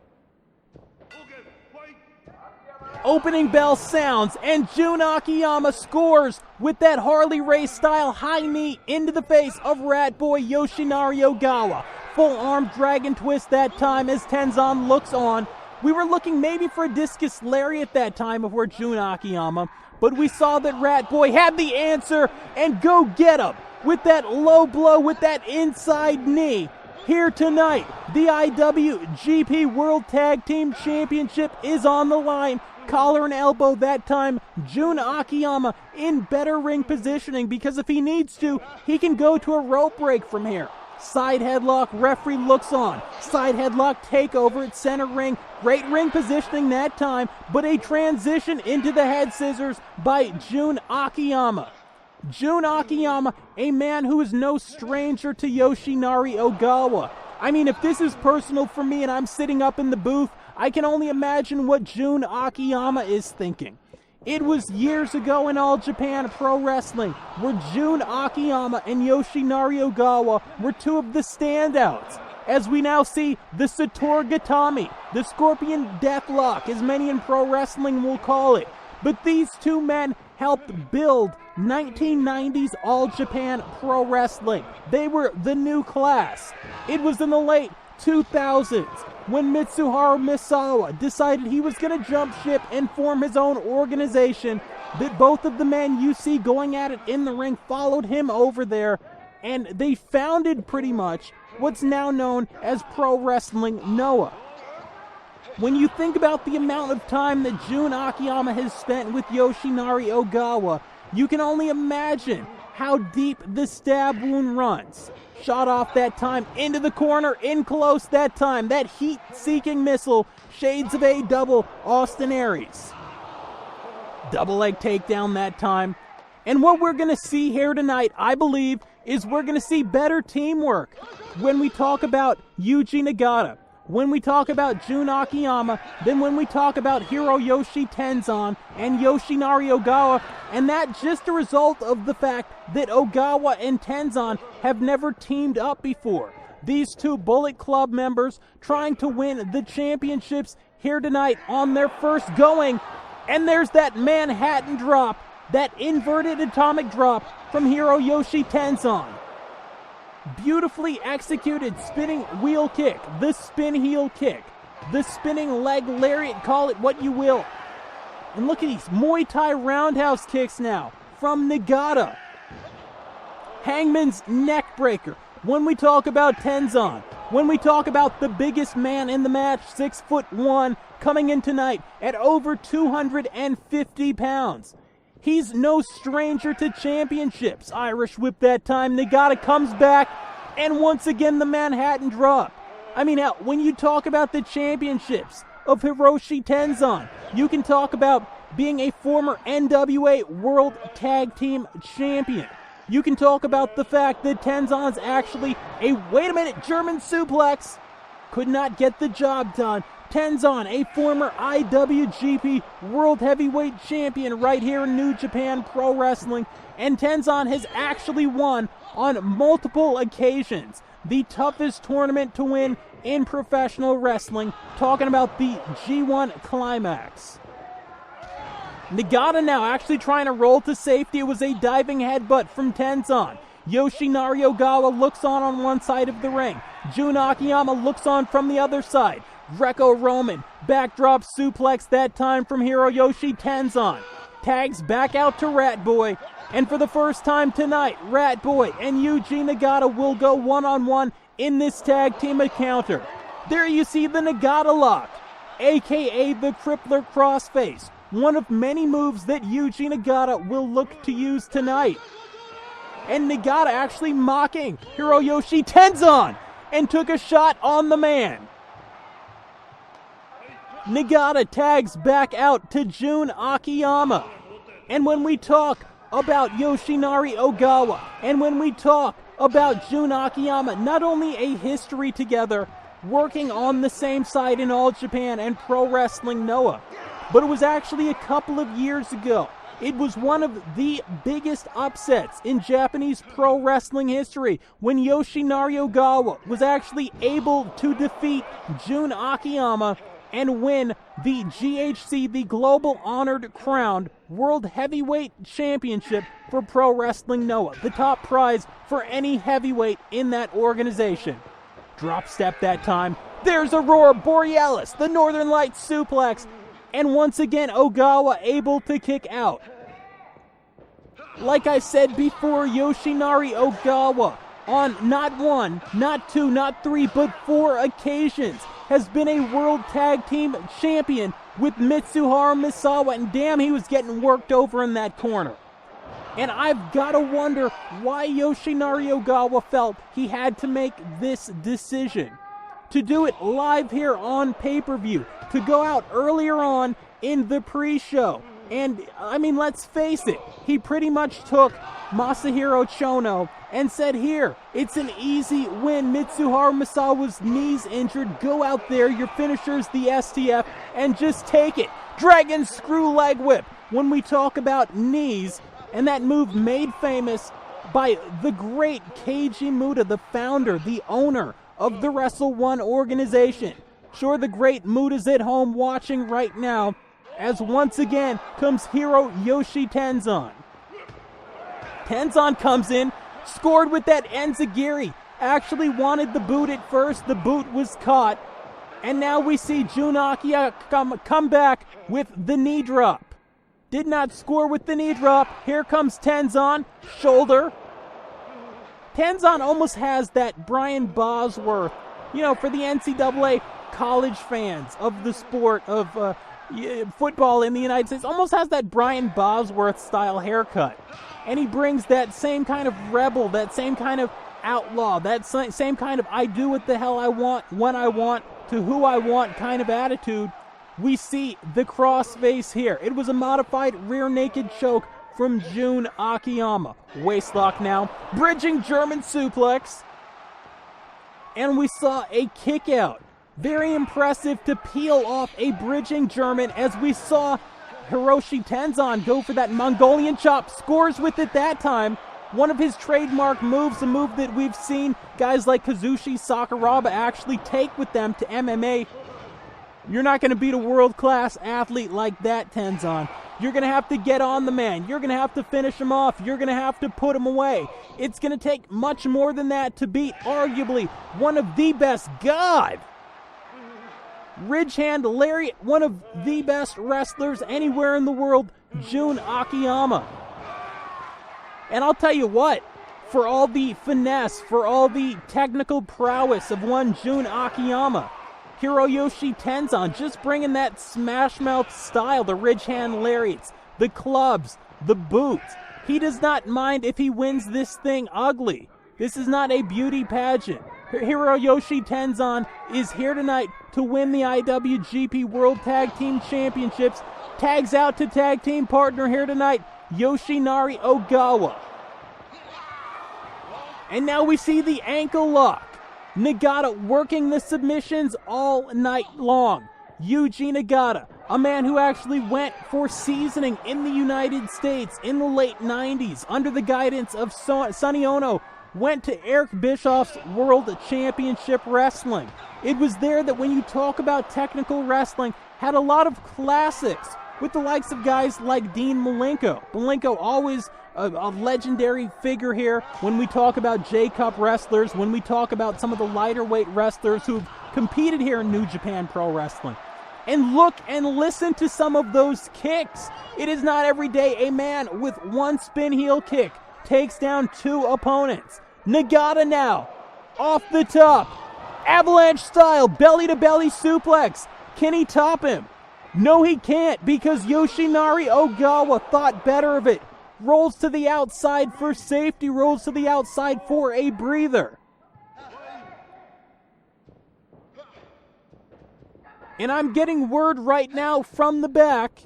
Opening bell sounds, and Jun Akiyama scores with that Harley Race style high knee into the face of Rat Boy Yoshinari Ogawa. Full arm dragon twist that time as Tenzan looks on. We were looking maybe for a discus lariat that time before Jun Akiyama, but we saw that Rat Boy had the answer, and go get him with that low blow with that inside knee. Here tonight, the IWGP World Tag Team Championship is on the line. Collar and elbow that time. Jun Akiyama in better ring positioning, because if he needs to, he can go to a rope break from here. Side headlock, referee looks on. Side headlock takeover at center ring. Great ring positioning that time, but a transition into the head scissors by Jun Akiyama. Jun Akiyama, a man who is no stranger to Yoshinari Ogawa. I mean, if this is personal for me and I'm sitting up in the booth, I can only imagine what Jun Akiyama is thinking. It was years ago in All Japan Pro Wrestling where Jun Akiyama and Yoshinari Ogawa were two of the standouts. As we now see the Sator Gatami, the Scorpion Deathlock, as many in pro wrestling will call it. But these two men helped build 1990s All Japan Pro Wrestling. They were the new class. It was in the late 2000s when Mitsuharu Misawa decided he was going to jump ship and form his own organization, that both of the men you see going at it in the ring followed him over there, and they founded pretty much what's now known as Pro Wrestling Noah. When you think about the amount of time that Jun Akiyama has spent with Yoshinari Ogawa, you can only imagine how deep the stab wound runs. Shot off that time, into the corner, in close that time. That heat-seeking missile, shades of a double Austin Aries. Double leg takedown that time. And what we're going to see here tonight, I believe, is we're going to see better teamwork when we talk about Yuji Nagata, when we talk about Jun Akiyama, than when we talk about Hiroyoshi Tenzan and Yoshinari Ogawa, and that just a result of the fact that Ogawa and Tenzan have never teamed up before. These two Bullet Club members trying to win the championships here tonight on their first going. And there's that Manhattan drop, that inverted atomic drop from Hiroyoshi Tenzan. Beautifully executed spinning wheel kick, the spin heel kick, the spinning leg lariat, call it what you will. And look at these Muay Thai roundhouse kicks now from Nagata. Hangman's neck breaker. When we talk about Tenzan, when we talk about the biggest man in the match, 6'1", coming in tonight at over 250 pounds. He's no stranger to championships. Irish whip that time. Nagata comes back, and once again the Manhattan drop. I mean, when you talk about the championships of Hiroshi Tenzan, you can talk about being a former NWA World Tag Team Champion. You can talk about the fact that Tenzan's actually a, wait a minute, German suplex. Could not get the job done. Tenzan, a former IWGP World Heavyweight Champion right here in New Japan Pro Wrestling. And Tenzan has actually won on multiple occasions the toughest tournament to win in professional wrestling. Talking about the G1 Climax. Nagata now actually trying to roll to safety. It was a diving headbutt from Tenzan. Yoshinari Ogawa looks on one side of the ring. Jun Akiyama looks on from the other side. Greco-Roman backdrop suplex that time from Hiroyoshi Tenzan. Tags back out to Rat Boy. And for the first time tonight, Rat Boy and Yuji Nagata will go one-on-one in this tag team encounter. There you see the Nagata lock, aka the Crippler Crossface. One of many moves that Yuji Nagata will look to use tonight. And Nagata actually mocking Hiroyoshi Tenzan and took a shot on the man. Nagata tags back out to Jun Akiyama. And when we talk about Yoshinari Ogawa, and when we talk about Jun Akiyama, not only a history together, working on the same side in All Japan and Pro Wrestling Noah, but it was actually a couple of years ago. It was one of the biggest upsets in Japanese pro wrestling history when Yoshinari Ogawa was actually able to defeat Jun Akiyama and win the GHC, the Global Honored Crown World Heavyweight Championship for Pro Wrestling Noah, the top prize for any heavyweight in that organization. Drop step that time. There's Aurora Borealis, the Northern Lights suplex. And once again, Ogawa able to kick out. Like I said before, Yoshinari Ogawa on not one, not two, not three, but 4 occasions has been a World Tag Team Champion with Mitsuharu Misawa. And damn, he was getting worked over in that corner. And I've got to wonder why Yoshinari Ogawa felt he had to make this decision. To do it live here on pay-per-view, to go out earlier on in the pre-show. And, I mean, let's face it, he pretty much took Masahiro Chono and said, here, it's an easy win. Mitsuharu Misawa's knees injured. Go out there, your finisher's the STF, and just take it. Dragon Screw Leg Whip. When we talk about knees, and that move made famous by the great Keiji Muta, the founder, the owner of the Wrestle One organization. Sure, the great Muta's at home watching right now, as once again comes Hiroyoshi Tenzan. Tenzan comes in, scored with that enziguri. Actually wanted the boot at first, the boot was caught. And now we see Jun Akiyama come back with the knee drop. Did not score with the knee drop. Here comes Tenzan, shoulder. Tenzan almost has that Brian Bosworth, for the NCAA college fans of the sport of football in the United States, almost has that Brian Bosworth style haircut. And he brings that same kind of rebel, that same kind of outlaw, that same kind of I do what the hell I want, when I want, to who I want kind of attitude. We see the crossface here. It was a modified rear naked choke from Jun Akiyama. Waistlock now, bridging German suplex. And we saw a kick out. Very impressive to peel off a bridging German, as we saw Hiroshi Tenzan go for that Mongolian chop. Scores with it that time. One of his trademark moves, a move that we've seen guys like Kazushi Sakuraba actually take with them to MMA. You're not going to beat a world-class athlete like that, Tenzan. You're going to have to get on the man. You're going to have to finish him off. You're going to have to put him away. It's going to take much more than that to beat arguably one of the best, ridge hand lariat, one of the best wrestlers anywhere in the world, Jun Akiyama. And I'll tell you what, for all the finesse, for all the technical prowess of one Jun Akiyama, Hiroyoshi Tenzan just bringing that smash mouth style, the ridge hand lariats, the clubs, the boots. He does not mind if he wins this thing ugly. This is not a beauty pageant. Hiroyoshi Tenzan is here tonight to win the IWGP World Tag Team Championships. Tags out to tag team partner here tonight, Yoshinari Ogawa. And now we see the ankle lock. Nagata working the submissions all night long. Yuji Nagata, a man who actually went for seasoning in the United States in the late 90s under the guidance of Sonny Ono, went to Eric Bischoff's World Championship Wrestling. It was there that when you talk about technical wrestling, had a lot of classics with the likes of guys like Dean Malenko. Malenko always a legendary figure here when we talk about J-Cup wrestlers, when we talk about some of the lighter weight wrestlers who've competed here in New Japan Pro Wrestling. And look and listen to some of those kicks. It is not every day a man with one spin heel kick takes down two opponents. Nagata now, off the top, avalanche style, belly to belly suplex. Can he top him? No, he can't, because Yoshinari Ogawa thought better of it. Rolls to the outside for safety, rolls to the outside for a breather. And I'm getting word right now from the back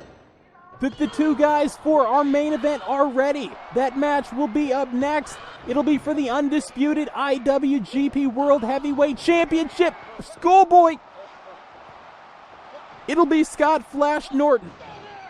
that the two guys for our main event are ready. That match will be up next. It'll be for the undisputed IWGP World Heavyweight Championship. Schoolboy. It'll be Scott Flash Norton.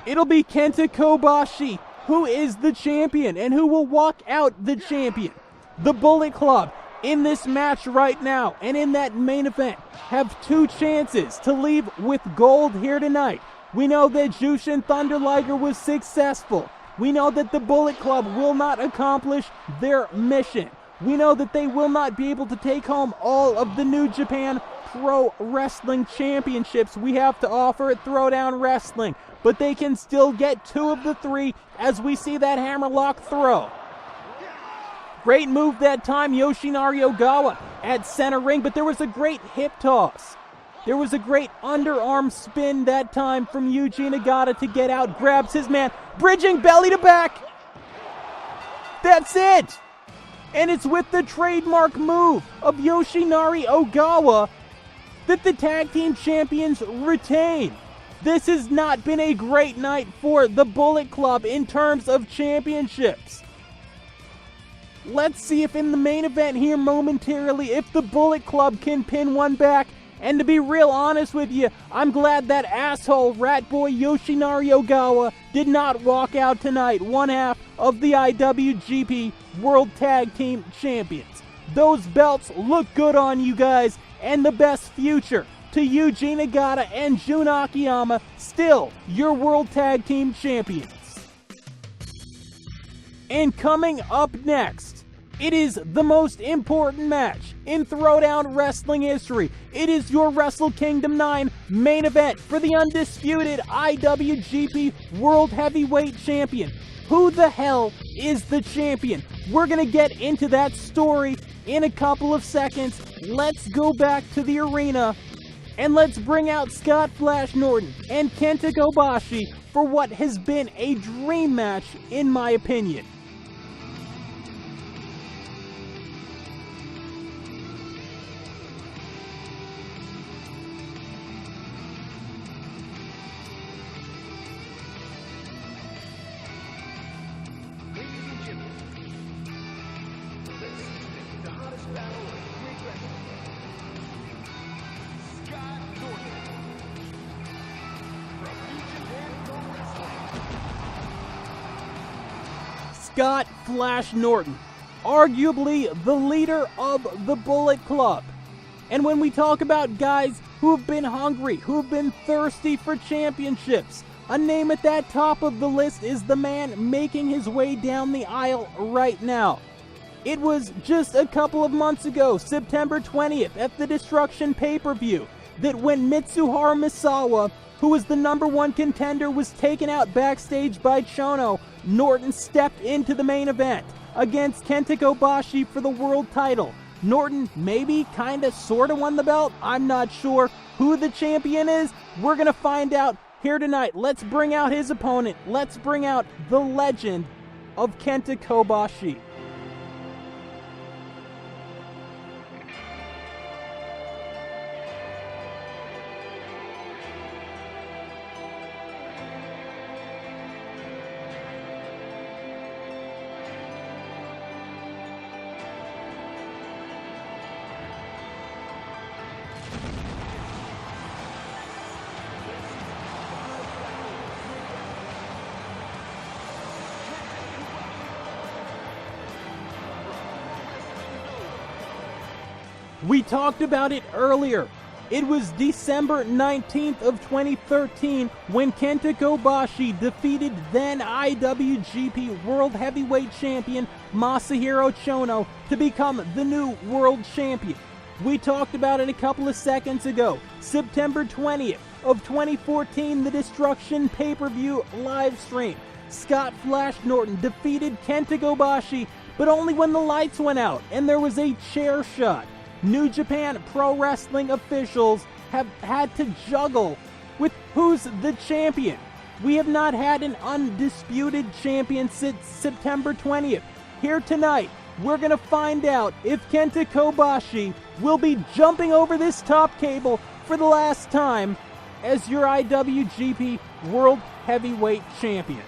It'll be Kenta Kobashi, who is the champion and who will walk out the champion. The Bullet Club in this match right now and in that main event have two chances to leave with gold here tonight. We know that Jushin Thunder Liger was successful. We know that the Bullet Club will not accomplish their mission. We know that they will not be able to take home all of the New Japan Pro Wrestling Championships we have to offer at Throwdown Wrestling, but they can still get two of the three as we see that hammerlock throw. Great move that time, Yoshinari Ogawa at center ring, but there was a great hip toss. There was a great underarm spin that time from Yuji Nagata to get out, grabs his man, bridging belly to back. That's it! And it's with the trademark move of Yoshinari Ogawa that the tag team champions retain. This has not been a great night for the Bullet Club in terms of championships. Let's see if in the main event here momentarily, if the Bullet Club can pin one back. And to be real honest with you, I'm glad that asshole rat boy Yoshinari Ogawa did not walk out tonight one half of the IWGP World Tag Team Champions. Those belts look good on you guys, and the best future to Yuji Nagata and Jun Akiyama, still your World Tag Team Champions. And coming up next, it is the most important match in Throwdown Wrestling history. It is your Wrestle Kingdom 9 main event for the undisputed IWGP World Heavyweight Champion. Who the hell is the champion? We're going to get into that story in a couple of seconds. Let's go back to the arena and let's bring out Scott Flash Norton and Kenta Kobashi for what has been a dream match in my opinion. Scott Flash Norton, arguably the leader of the Bullet Club. And when we talk about guys who have been hungry, who have been thirsty for championships. A name at that top of the list is the man making his way down the aisle right now. It was just a couple of months ago, September 20th, at the Destruction pay-per-view, that when Mitsuharu Misawa, who was the #1 contender, was taken out backstage by Chono, Norton stepped into the main event against Kenta Kobashi for the world title. Norton maybe, kinda, sorta won the belt. I'm not sure who the champion is. We're gonna find out here tonight. Let's bring out his opponent. Let's bring out the legend of Kenta Kobashi. We talked about it earlier. It was December 19th of 2013 when Kenta Kobashi defeated then IWGP World Heavyweight Champion Masahiro Chono to become the new World Champion. We talked about it a couple of seconds ago. September 20th of 2014, the Destruction pay-per-view live stream. Scott Flash Norton defeated Kenta Kobashi, but only when the lights went out and there was a chair shot. New Japan Pro Wrestling officials have had to juggle with who's the champion. We have not had an undisputed champion since September 20th. Here tonight, we're going to find out if Kenta Kobashi will be jumping over this top cable for the last time as your IWGP World Heavyweight Champion.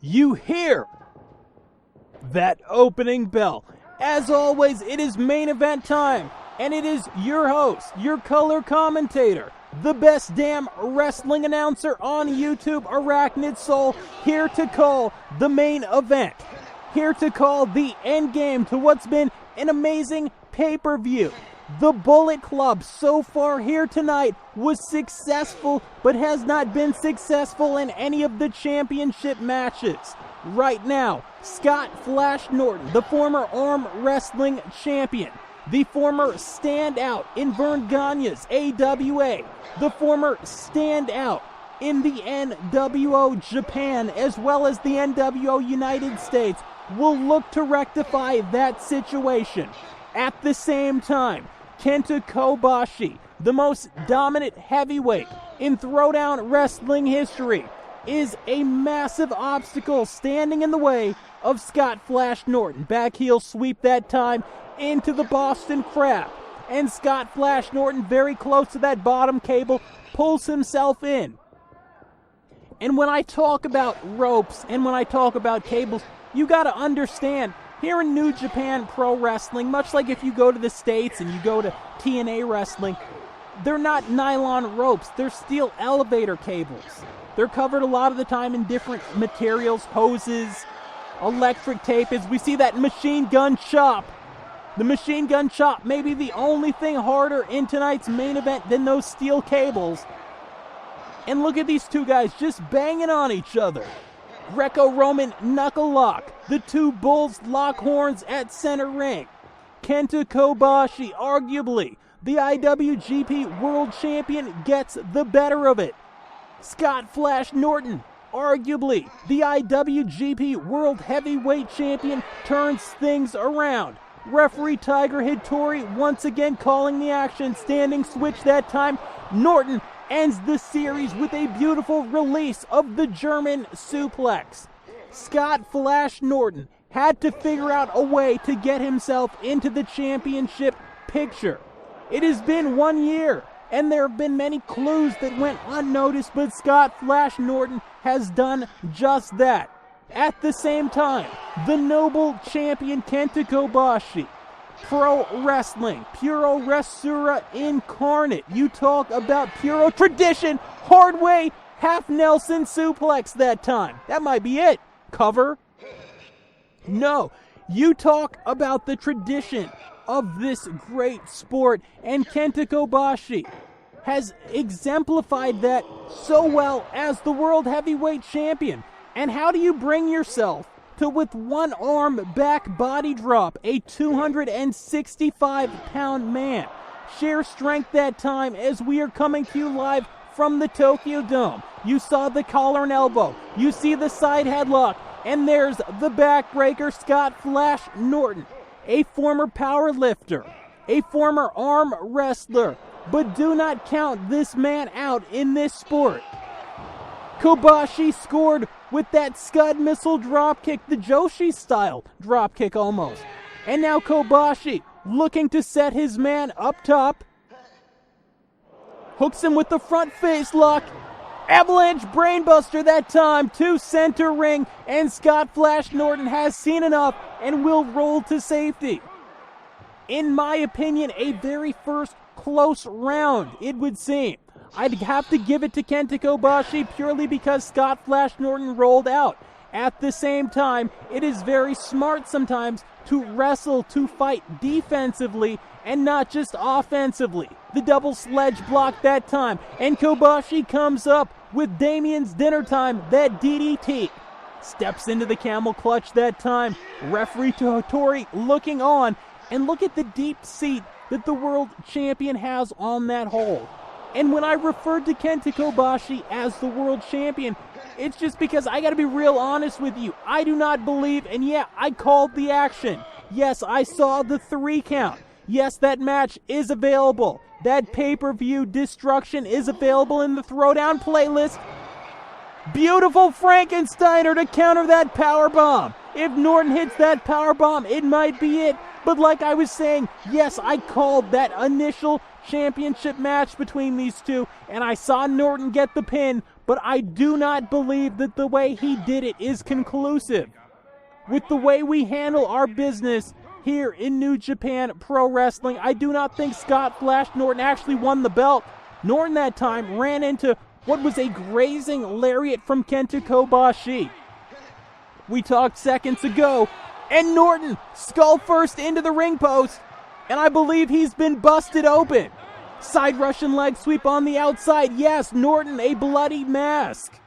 You hear that opening bell. As always, it is main event time, and it is your host, your color commentator, the best damn wrestling announcer on YouTube, Arachnid Soul, here to call the main event, here to call the end game to what's been an amazing pay-per-view. The Bullet Club so far here tonight was successful, but has not been successful in any of the championship matches. Right now, Scott Flash Norton, the former arm wrestling champion, the former standout in Vern Gagne's AWA, the former standout in the NWO Japan, as well as the NWO United States, will look to rectify that situation. At the same time, Kenta Kobashi, the most dominant heavyweight in Throwdown wrestling history, is a massive obstacle standing in the way of Scott Flash Norton. Back heel sweep that time into the Boston Crab. And Scott Flash Norton, very close to that bottom cable, pulls himself in. And when I talk about ropes and when I talk about cables, you got to understand, here in New Japan Pro Wrestling, much like if you go to the States and you go to TNA Wrestling, they're not nylon ropes, they're steel elevator cables. They're covered a lot of the time in different materials, hoses, electric tape, as we see that machine gun chop. The machine gun chop may be the only thing harder in tonight's main event than those steel cables. And look at these two guys just banging on each other. Greco-Roman knuckle lock. The two bulls lock horns at center ring. Kenta Kobashi, arguably the IWGP World Champion, gets the better of it. Scott Flash Norton, arguably the IWGP World Heavyweight Champion, turns things around. Referee Tiger Hattori once again calling the action. Standing switch that time. Norton ends the series with a beautiful release of the German suplex. Scott Flash Norton had to figure out a way to get himself into the championship picture. It has been 1 year, and there have been many clues that went unnoticed, but Scott Flash Norton has done just that. At the same time, the noble champion Kenta Kobashi Pro Wrestling, Puro Wrestler Incarnate. You talk about Puro tradition, hard way, half Nelson suplex that time. That might be it. Cover? No. You talk about the tradition of this great sport, and Kenta Kobashi has exemplified that so well as the World Heavyweight Champion. And how do you bring yourself to, with one arm back body drop, a 265-pound man, share strength that time as we are coming to you live from the Tokyo Dome? You saw the collar and elbow, you see the side headlock, and there's the backbreaker, Scott Flash Norton, a former power lifter, a former arm wrestler, but do not count this man out in this sport. Kobashi scored with that Scud missile dropkick, the Joshi style dropkick almost. And now Kobashi looking to set his man up top. Hooks him with the front face lock. Avalanche brainbuster that time to center ring, and Scott Flash Norton has seen enough and will roll to safety. In my opinion, a very first close round, it would seem. I'd have to give it to Kenta Kobashi purely because Scott Flash Norton rolled out. At the same time, it is very smart sometimes to wrestle, to fight defensively and not just offensively. The double sledge block that time, and Kobashi comes up with Damien's dinner time, that DDT. Steps into the camel clutch that time. Referee Totori looking on, and look at the deep seat that the world champion has on that hold. And when I referred to Kenta Kobashi as the world champion, it's just because I gotta be real honest with you. I do not believe, and yeah, I called the action. Yes, I saw the 3 count. Yes, that match is available. That pay-per-view destruction is available in the Throwdown playlist. Beautiful Frankensteiner to counter that powerbomb. If Norton hits that powerbomb, it might be it. But like I was saying, yes, I called that initial championship match between these two, and I saw Norton get the pin, but I do not believe that the way he did it is conclusive. With the way we handle our business here in New Japan Pro Wrestling, I do not think Scott Flash Norton actually won the belt. Norton that time ran into what was a grazing lariat from Kenta Kobashi. We talked seconds ago, and Norton skull first into the ring post, and I believe he's been busted open. Side Russian leg sweep on the outside. Yes, Norton, a bloody mask.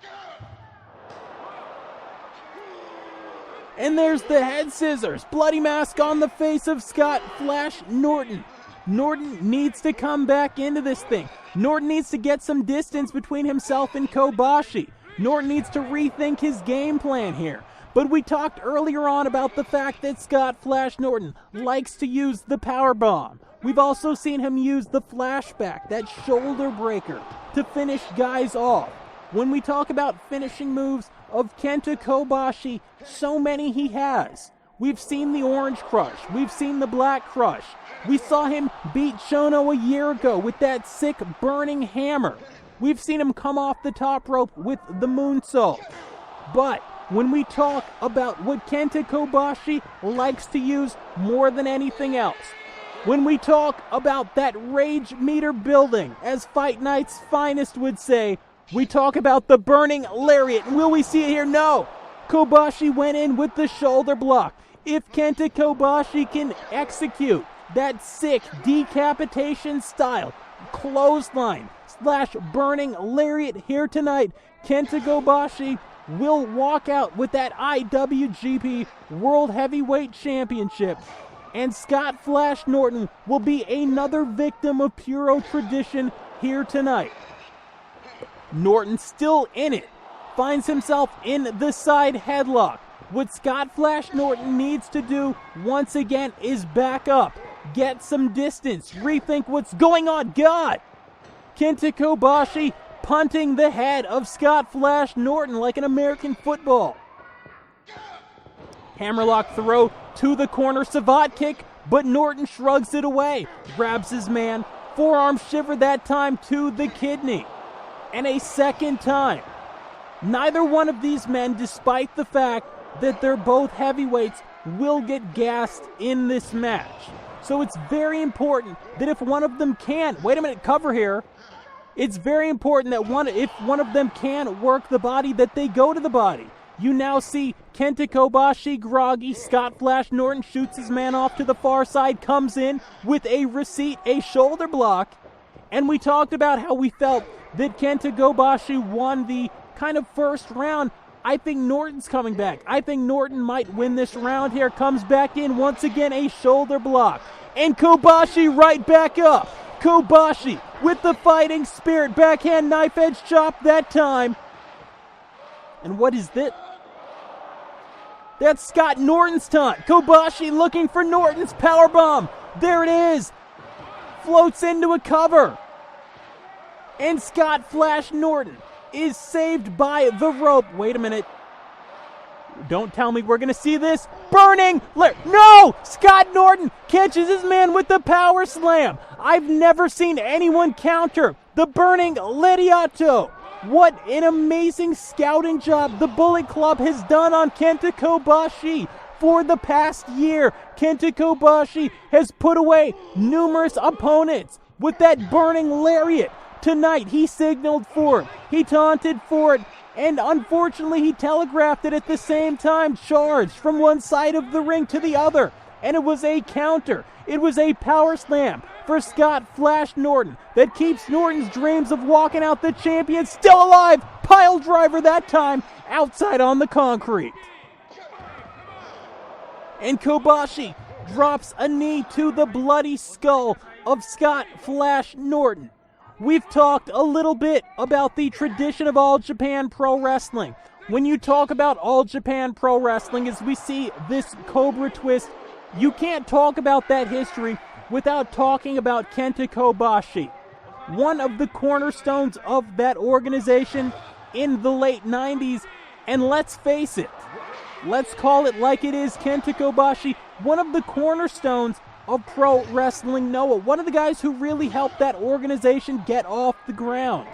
And there's the head scissors. Bloody mask on the face of Scott Flash Norton. Norton needs to come back into this thing. Norton needs to get some distance between himself and Kobashi. Norton needs to rethink his game plan here. But we talked earlier on about the fact that Scott Flash Norton likes to use the powerbomb. We've also seen him use the flashback, that shoulder breaker, to finish guys off. When we talk about finishing moves of Kenta Kobashi, so many he has. We've seen the Orange Crush. We've seen the Black Crush. We saw him beat Shono a year ago with that sick burning hammer. We've seen him come off the top rope with the moonsault. But when we talk about what Kenta Kobashi likes to use more than anything else, when we talk about that rage meter building, as Fight Night's finest would say, we talk about the burning lariat. Will we see it here? No. Kobashi went in with the shoulder block. If Kenta Kobashi can execute that sick decapitation style clothesline / burning lariat here tonight, Kenta Kobashi will walk out with that IWGP World Heavyweight Championship. And Scott Flash Norton will be another victim of Puro tradition here tonight. Norton still in it. Finds himself in the side headlock. What Scott Flash Norton needs to do once again is back up. Get some distance. Rethink what's going on. God! Kenta Kobashi punting the head of Scott Flash Norton like an American football. Hammerlock throw to the corner, Savate kick, but Norton shrugs it away. Grabs his man, forearm shiver that time to the kidney. And a second time. Neither one of these men, despite the fact that they're both heavyweights, will get gassed in this match. So it's very important that if one of them can, wait a minute, cover here. It's very important that if one of them can work the body, that they go to the body. You now see Kenta Kobashi groggy. Scott Flash Norton shoots his man off to the far side, comes in with a receipt, a shoulder block. And we talked about how we felt that Kenta Kobashi won the kind of first round. I think Norton's coming back. I think Norton might win this round here. Comes back in once again, a shoulder block. And Kobashi right back up. Kobashi with the fighting spirit. Backhand knife edge chop that time. And what is this? That's Scott Norton's taunt. Kobashi looking for Norton's powerbomb. There it is. Floats into a cover. And Scott Flash Norton is saved by the rope. Wait a minute. Don't tell me we're going to see this. Burning. No! Scott Norton catches his man with the power slam. I've never seen anyone counter the burning Lariato. What an amazing scouting job the Bullet Club has done on Kenta Kobashi for the past year. Kenta Kobashi has put away numerous opponents with that burning lariat. Tonight he signaled for it, he taunted for it, and unfortunately he telegraphed it at the same time, charged from one side of the ring to the other. And it was a counter. It was a power slam for Scott Flash Norton that keeps Norton's dreams of walking out the champion still alive. Pile driver that time, outside on the concrete. And Kobashi drops a knee to the bloody skull of Scott Flash Norton. We've talked a little bit about the tradition of All Japan Pro Wrestling. When you talk about All Japan Pro Wrestling, as we see this Cobra twist, you can't talk about that history without talking about Kenta Kobashi. One of the cornerstones of that organization in the late 90s, and let's face it, let's call it like it is, Kenta Kobashi, one of the cornerstones of pro wrestling Noah, one of the guys who really helped that organization get off the ground.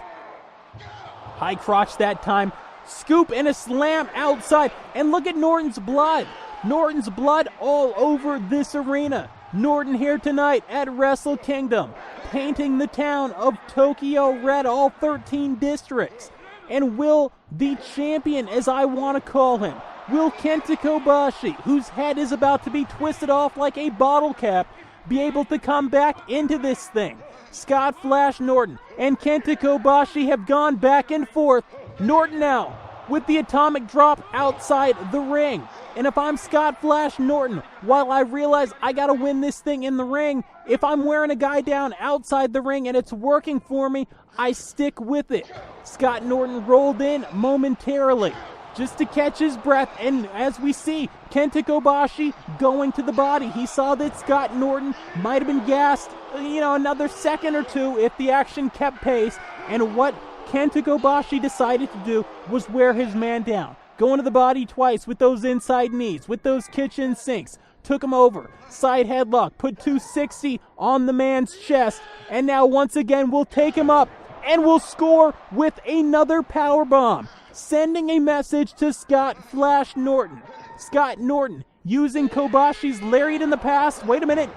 High crotch that time, scoop and a slam outside, and look at Norton's blood. Norton's blood all over this arena. Norton here tonight at Wrestle Kingdom, painting the town of Tokyo red, all 13 districts. And will the champion, as I want to call him, will Kenta Kobashi, whose head is about to be twisted off like a bottle cap, be able to come back into this thing? Scott Flash Norton and Kenta Kobashi have gone back and forth. Norton now with the atomic drop outside the ring. And if I'm Scott Flash Norton, while I realize I got to win this thing in the ring, if I'm wearing a guy down outside the ring and it's working for me, I stick with it. Scott Norton rolled in momentarily just to catch his breath, and as we see, Kenta Kobashi going to the body. He saw that Scott Norton might have been gassed, another second or two if the action kept pace, and what Kenta Kobashi decided to do was wear his man down. Going to the body twice with those inside knees, with those kitchen sinks. Took him over. Side headlock. Put 260 on the man's chest. And now once again we'll take him up and we'll score with another powerbomb. Sending a message to Scott Flash Norton. Scott Norton using Kobashi's lariat in the past. Wait a minute.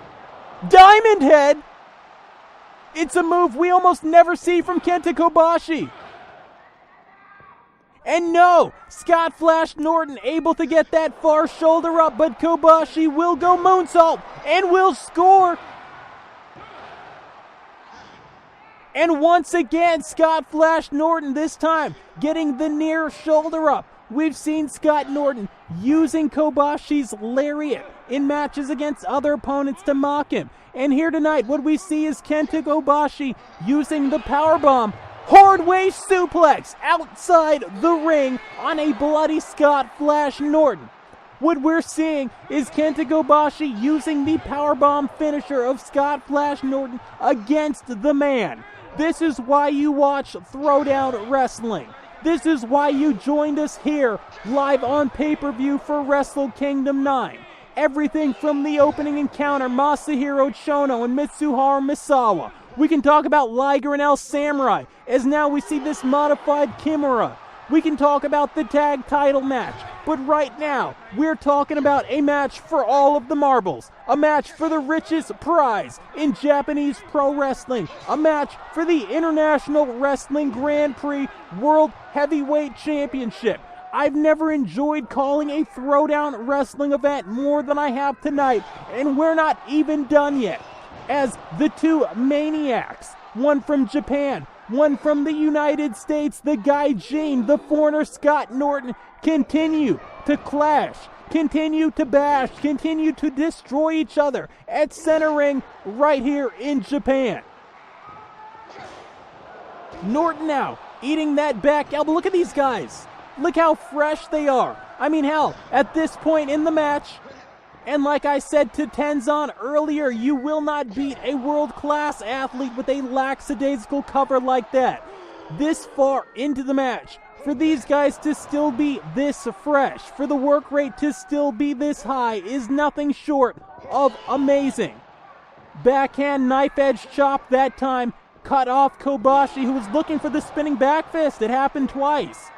Diamond Head! It's a move we almost never see from Kenta Kobashi. And no, Scott Flash Norton able to get that far shoulder up, but Kobashi will go moonsault and will score. And once again, Scott Flash Norton this time getting the near shoulder up. We've seen Scott Norton using Kobashi's lariat in matches against other opponents to mock him. And here tonight, what we see is Kenta Kobashi using the powerbomb. Hardway suplex outside the ring on a bloody Scott Flash Norton. What we're seeing is Kenta Kobashi using the powerbomb finisher of Scott Flash Norton against the man. This is why you watch Throwdown Wrestling. This is why you joined us here live on pay-per-view for Wrestle Kingdom 9. Everything from the opening encounter, Masahiro Chono and Mitsuharu Misawa. We can talk about Liger and El Samurai, as now we see this modified Kimura. We can talk about the tag title match. But right now, we're talking about a match for all of the marbles. A match for the richest prize in Japanese pro wrestling. A match for the International Wrestling Grand Prix World Heavyweight Championship. I've never enjoyed calling a Throwdown wrestling event more than I have tonight, and we're not even done yet. As the two maniacs, one from Japan, one from the United States, the Gaijin, the foreigner Scott Norton, continue to clash, continue to bash, continue to destroy each other at center ring right here in Japan. Norton now eating that back elbow. Look at these guys. Look how fresh they are. I mean, hell, at this point in the match, and like I said to Tenzan earlier, you will not beat a world-class athlete with a lackadaisical cover like that. This far into the match, for these guys to still be this fresh, for the work rate to still be this high, is nothing short of amazing. Backhand knife edge chop that time, cut off Kobashi, who was looking for the spinning back fist. It happened twice.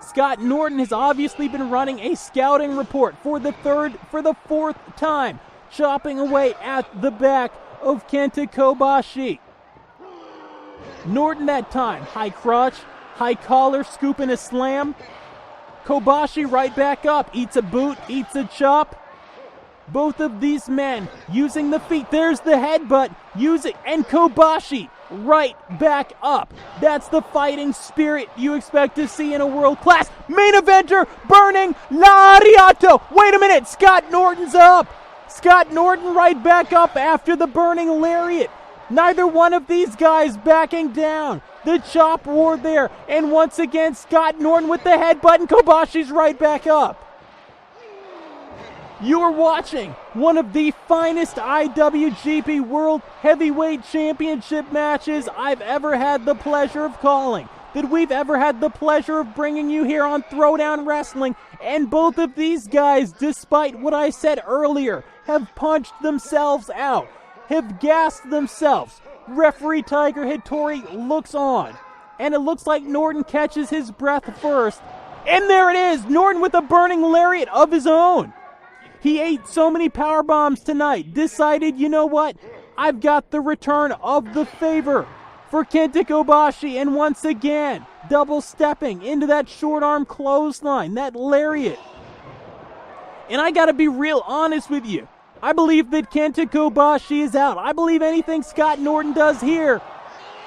Scott Norton has obviously been running a scouting report for the fourth time, chopping away at the back of Kenta Kobashi. Norton that time, high crotch, high collar, scooping a slam. Kobashi right back up, eats a boot, eats a chop. Both of these men using the feet. There's the headbutt, and Kobashi right back up. That's the fighting spirit you expect to see in a world-class main eventer. Burning Lariato. Wait a minute, Scott Norton's up. Scott Norton right back up after the burning lariat. Neither one of these guys backing down. The chop war there, and once again Scott Norton with the headbutt, and Kobashi's right back up. You are watching one of the finest IWGP World Heavyweight Championship matches I've ever had the pleasure of calling, that we've ever had the pleasure of bringing you here on Throwdown Wrestling, and both of these guys, despite what I said earlier, have punched themselves out, have gassed themselves. Referee Tiger Hattori looks on, and it looks like Norton catches his breath first, and there it is, Norton with a burning lariat of his own. He ate so many power bombs tonight, decided, you know what, I've got the return of the favor for Kenta Kobashi, and once again, double stepping into that short arm clothesline, that lariat. And I gotta be real honest with you, I believe that Kenta Kobashi is out. I believe anything Scott Norton does here,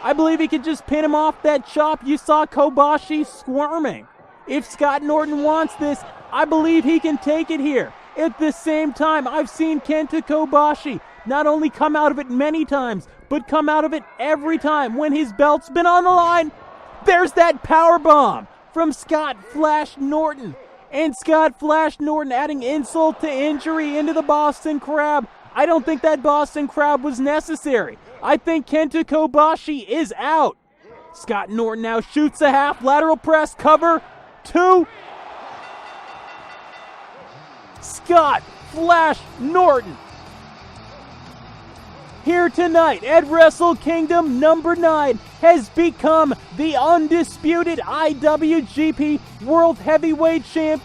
I believe he could just pin him off that chop. You saw Kobashi squirming. If Scott Norton wants this, I believe he can take it here. At the same time, I've seen Kenta Kobashi not only come out of it many times, but come out of it every time when his belt's been on the line. There's that power bomb from Scott Flash Norton. And Scott Flash Norton adding insult to injury into the Boston Crab. I don't think that Boston Crab was necessary. I think Kenta Kobashi is out. Scott Norton now shoots a half lateral press, cover, 2. Scott Flash Norton here tonight at Wrestle Kingdom number 9 has become the undisputed IWGP World Heavyweight Champ.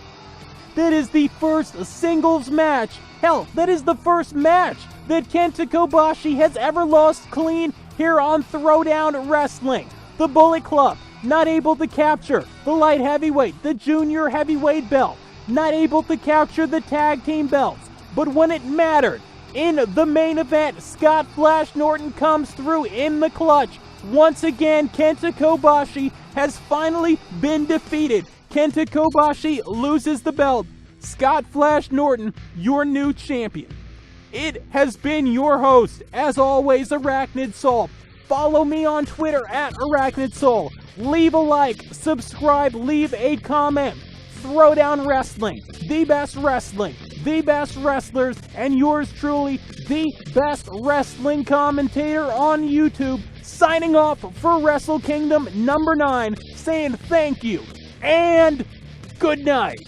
That is the first singles match. Hell, that is the first match that Kenta Kobashi has ever lost clean here on Throwdown Wrestling. The Bullet Club not able to capture the light heavyweight, the junior heavyweight belt. Not able to capture the tag team belts. But when it mattered, in the main event, Scott Flash Norton comes through in the clutch. Once again, Kenta Kobashi has finally been defeated. Kenta Kobashi loses the belt. Scott Flash Norton, your new champion. It has been your host, as always, Arachnid Soul. Follow me on Twitter at Arachnid Soul. Leave a like, subscribe, leave a comment. Throwdown Wrestling, the best wrestling, the best wrestlers, and yours truly, the best wrestling commentator on YouTube, signing off for Wrestle Kingdom number 9, saying thank you and good night.